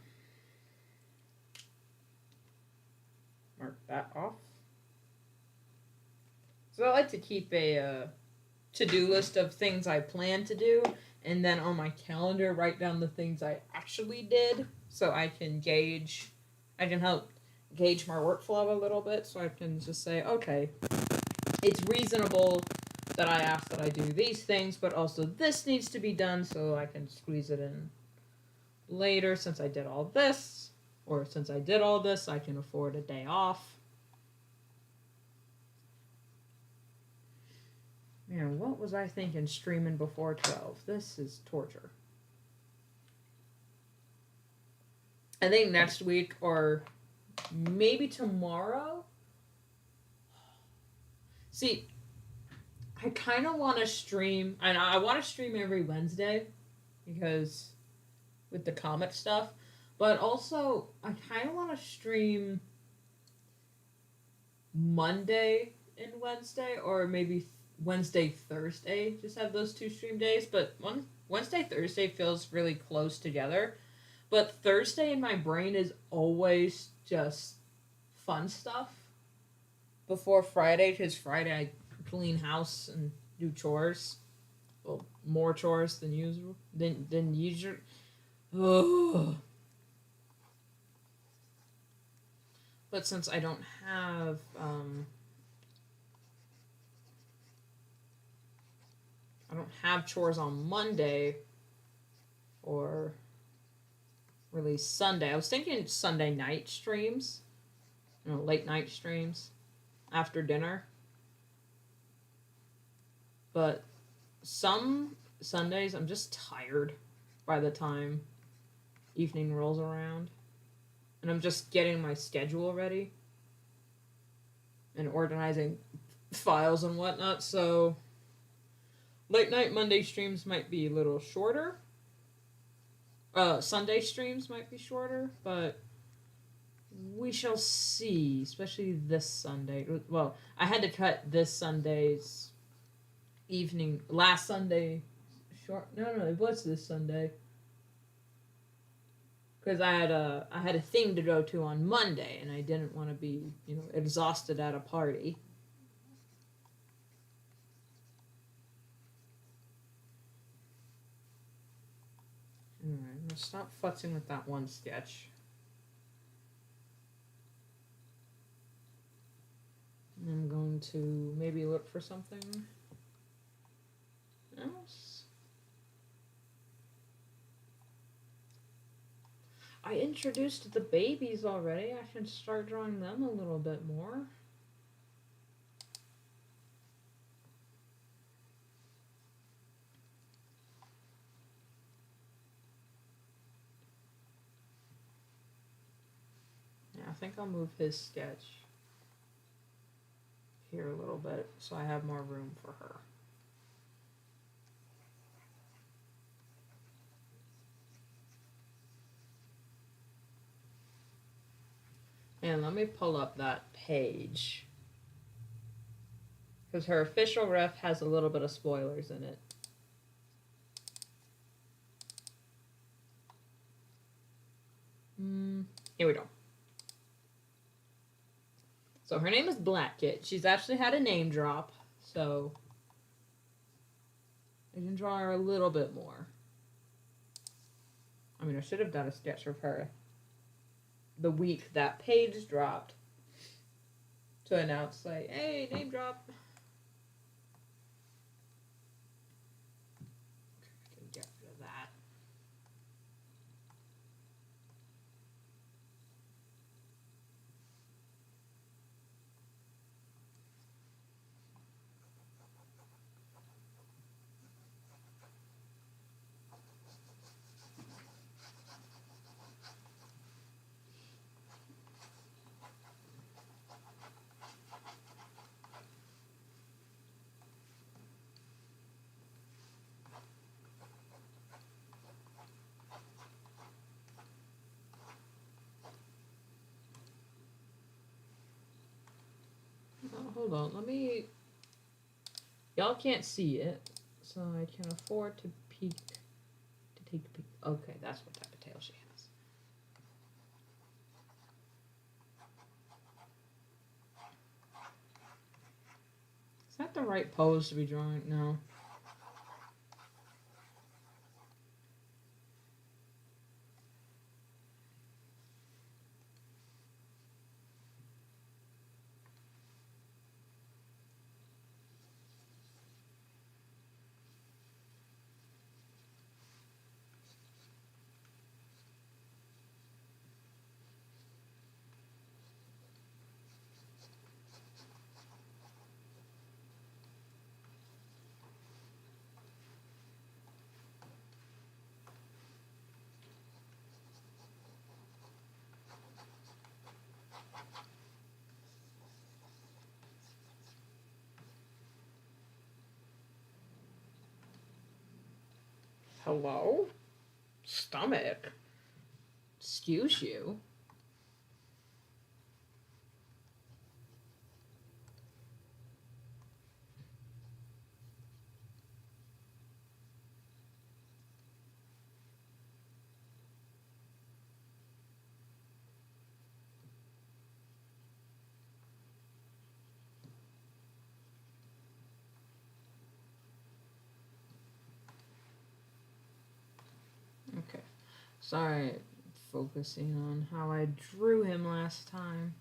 mark that off. So I like to keep a to-do list of things I plan to do, and then on my calendar write down the things I actually did, so I can help gauge my workflow a little bit, so I can just say, okay, it's reasonable that I ask that I do these things, but also this needs to be done, so I can squeeze it in later since I did all this, or since I did all this, I can afford a day off. Man, what was I thinking streaming before 12? This is torture. I think next week or maybe tomorrow. See, I kind of want to stream, and I want to stream every Wednesday because with the comic stuff, but also I kind of want to stream Monday and Wednesday, or maybe Wednesday, Thursday. Just have those two stream days, but Wednesday, Thursday feels really close together. But Thursday in my brain is always just fun stuff before Friday, because Friday I clean house and do chores. Well, more chores than usual. Than usual. Oh. But since I don't have chores on Monday or really Sunday. I was thinking Sunday night streams, late night streams after dinner. But some Sundays I'm just tired by the time evening rolls around. And I'm just getting my schedule ready and organizing files and whatnot, so late night Monday streams might be a little shorter. Sunday streams might be shorter, but we shall see, especially this Sunday. Well, I had to cut this Sunday's evening, last Sunday short. No, it was this Sunday. Because I had a thing to go to on Monday, and I didn't want to be, exhausted at a party. Alright, I'm going to stop futzing with that one sketch. going to maybe look for something else. I introduced the babies already. I should start drawing them a little bit more. Yeah, I think I'll move his sketch here a little bit so I have more room for her. And let me pull up that page, because her official ref has a little bit of spoilers in it. Here we go. So her name is Black Kit. She's actually had a name drop, so I can draw her a little bit more. I mean, I should have done a sketch of her the week that page dropped to announce, like, hey, name drop. I can get rid of that. Oh, hold on, let me. Y'all can't see it, so I can afford to peek. To take a peek. Okay, that's what type of tail she has. Is that the right pose to be drawing? No. Hello? Stomach? Excuse you? Okay. Sorry, focusing on how I drew him last time.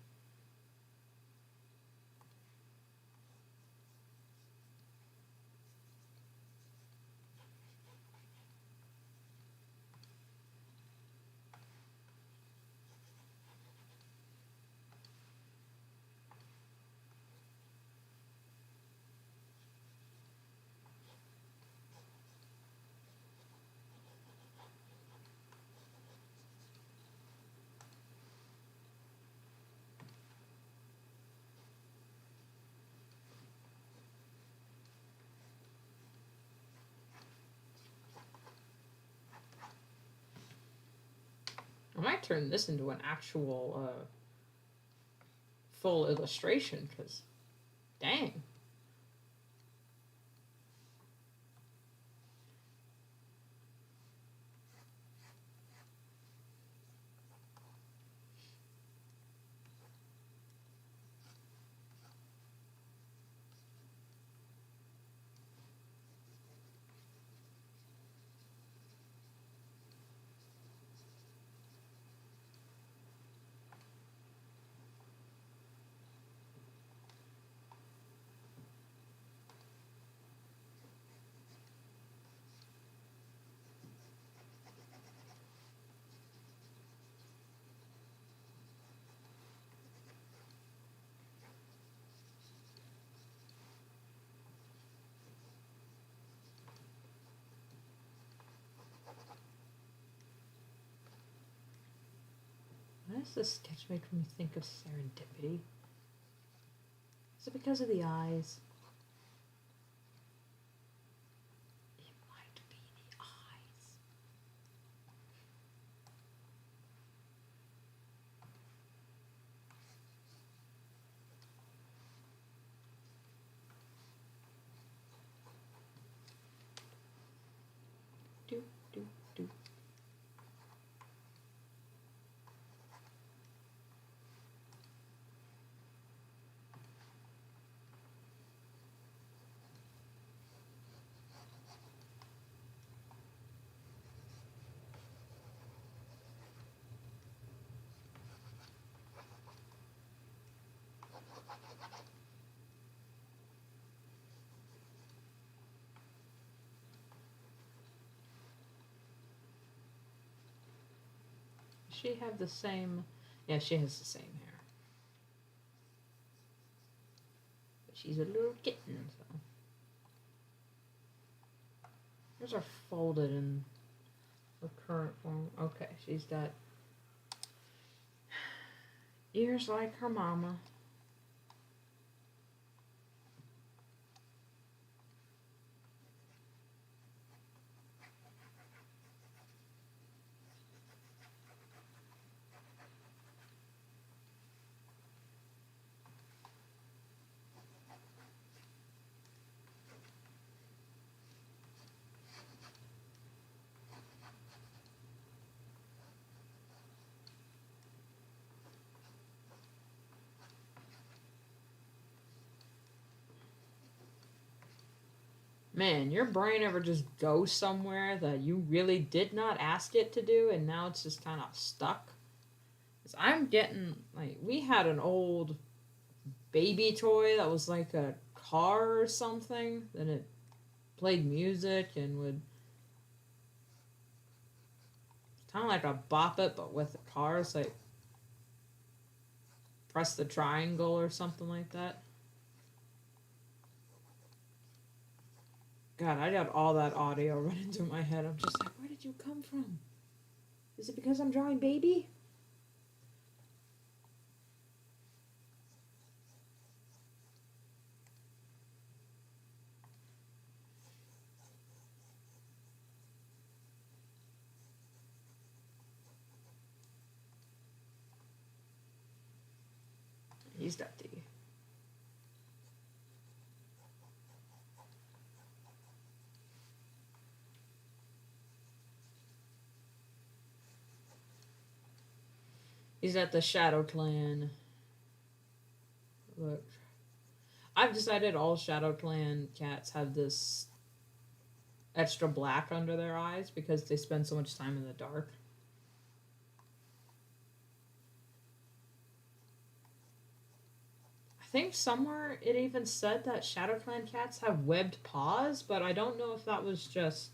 I might turn this into an actual full illustration, because dang. Why does this sketch make me think of serendipity? Is it because of the eyes? It might be the eyes. Do, do, do. Does she have the same? Yeah, she has the same hair. But she's a little kitten, so. Hers are folded in the current form. Okay, she's got ears like her mama. Man, your brain ever just goes somewhere that you really did not ask it to do and now it's just kind of stuck? 'Cause I'm getting, like, we had an old baby toy that was like a car or something, and it played music and would kind of like a Bop It, but with the cars, like press the triangle or something like that. God, I got all that audio running through my head. I'm just like, where did you come from? Is it because I'm drawing baby? He's dirty. He's at the Shadow Clan. Look. I've decided all Shadow Clan cats have this extra black under their eyes because they spend so much time in the dark. I think somewhere it even said that Shadow Clan cats have webbed paws, but I don't know if that was just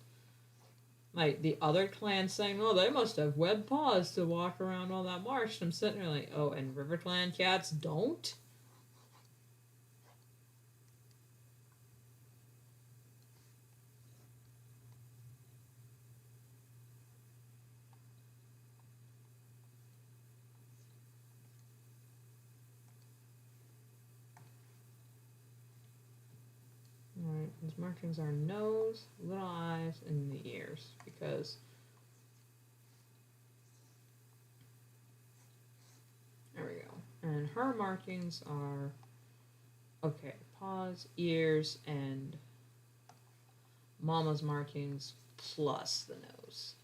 like the other clan saying, "Oh, they must have webbed paws to walk around all that marsh." And I'm sitting there like, "Oh, and River Clan cats don't." Alright, his markings are nose, little eyes, and the ears because there we go. And her markings are okay, paws, ears, and Mama's markings plus the nose.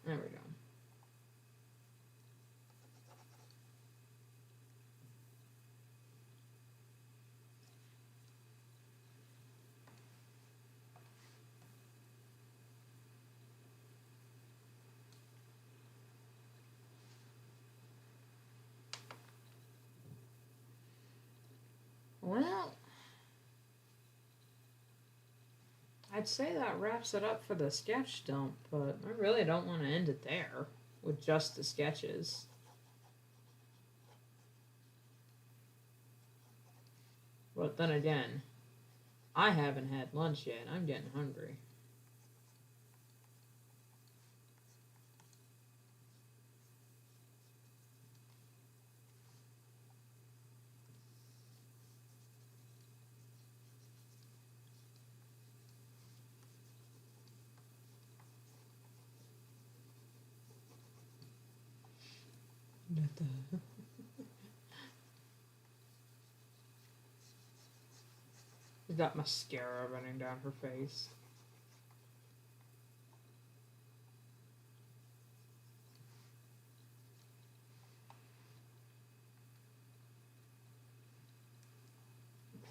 There we go. Well, I'd say that wraps it up for the sketch dump, but I really don't want to end it there with just the sketches. But then again, I haven't had lunch yet. I'm getting hungry. She's got mascara running down her face.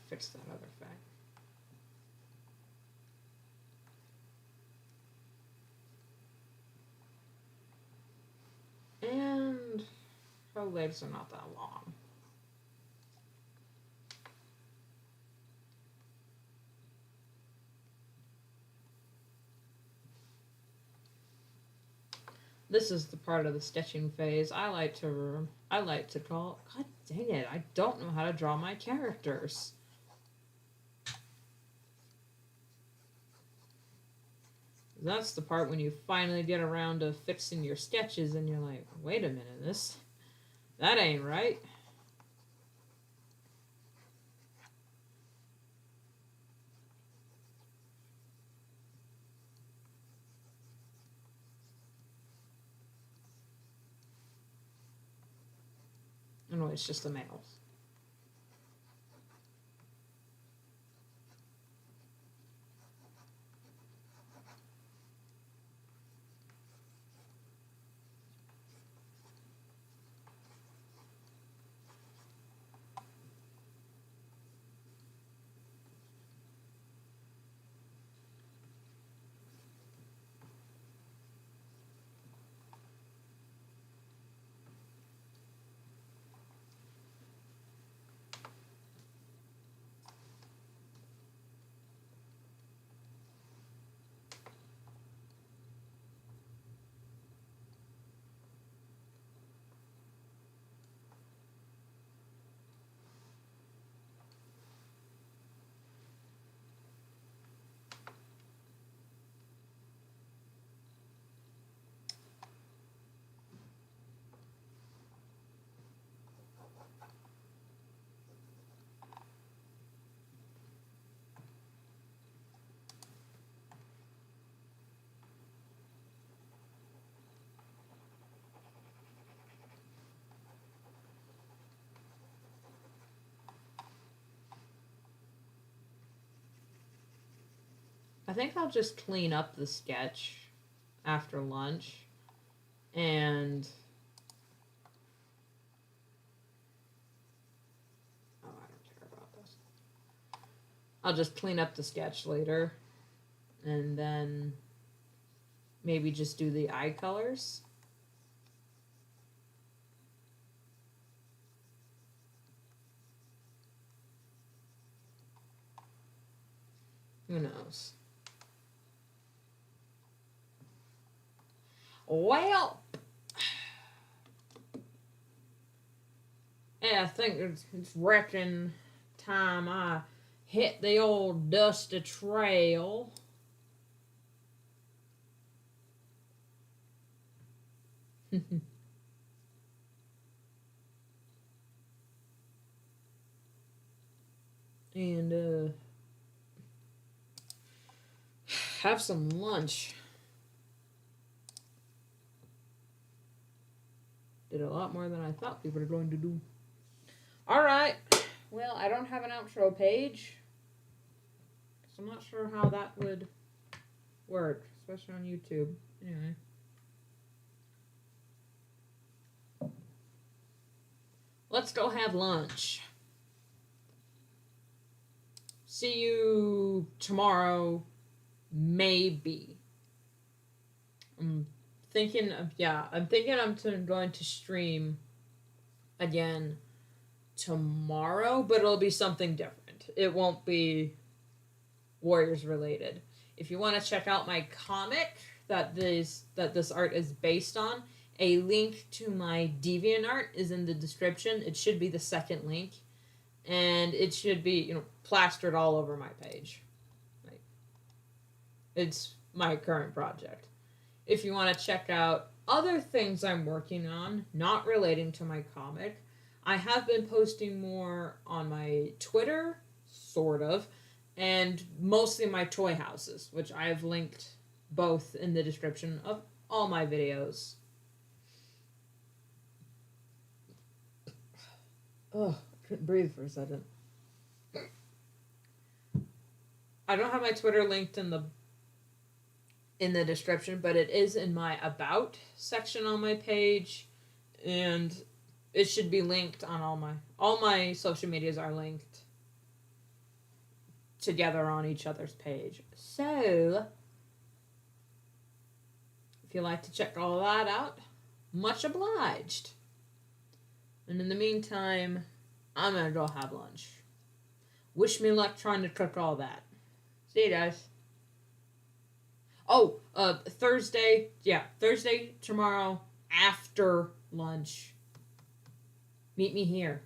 Fix that other thing. And her legs are not that long. This is the part of the sketching phase I like to call, God dang it, I don't know how to draw my characters. That's the part when you finally get around to fixing your sketches and you're like, wait a minute, that ain't right. No, it's just the males. I think I'll just clean up the sketch after lunch and I don't care about this. I'll just clean up the sketch later and then maybe just do the eye colors. Who knows? Well, yeah, I think it's wrecking time I hit the old dusty trail. And have some lunch. Did a lot more than I thought we were going to do. Alright. Well, I don't have an outro page. So I'm not sure how that would work, especially on YouTube. Anyway. Let's go have lunch. See you tomorrow, maybe. I'm thinking I'm going to stream again tomorrow, but it'll be something different. It won't be Warriors related. If you want to check out my comic that this art is based on, a link to my DeviantArt is in the description. It should be the second link, and it should be plastered all over my page. It's my current project. If you want to check out other things I'm working on, not relating to my comic, I have been posting more on my Twitter, sort of, and mostly my toy houses, which I have linked both in the description of all my videos. Oh, I couldn't breathe for a second. I don't have my Twitter linked in the description, but it is in my about section on my page, and it should be linked on all my social medias are linked together on each other's page. So, if you like to check all that out, much obliged. And in the meantime, I'm gonna go have lunch. Wish me luck trying to cook all that. See you guys. Oh, Thursday. Yeah, Thursday tomorrow after lunch. Meet me here.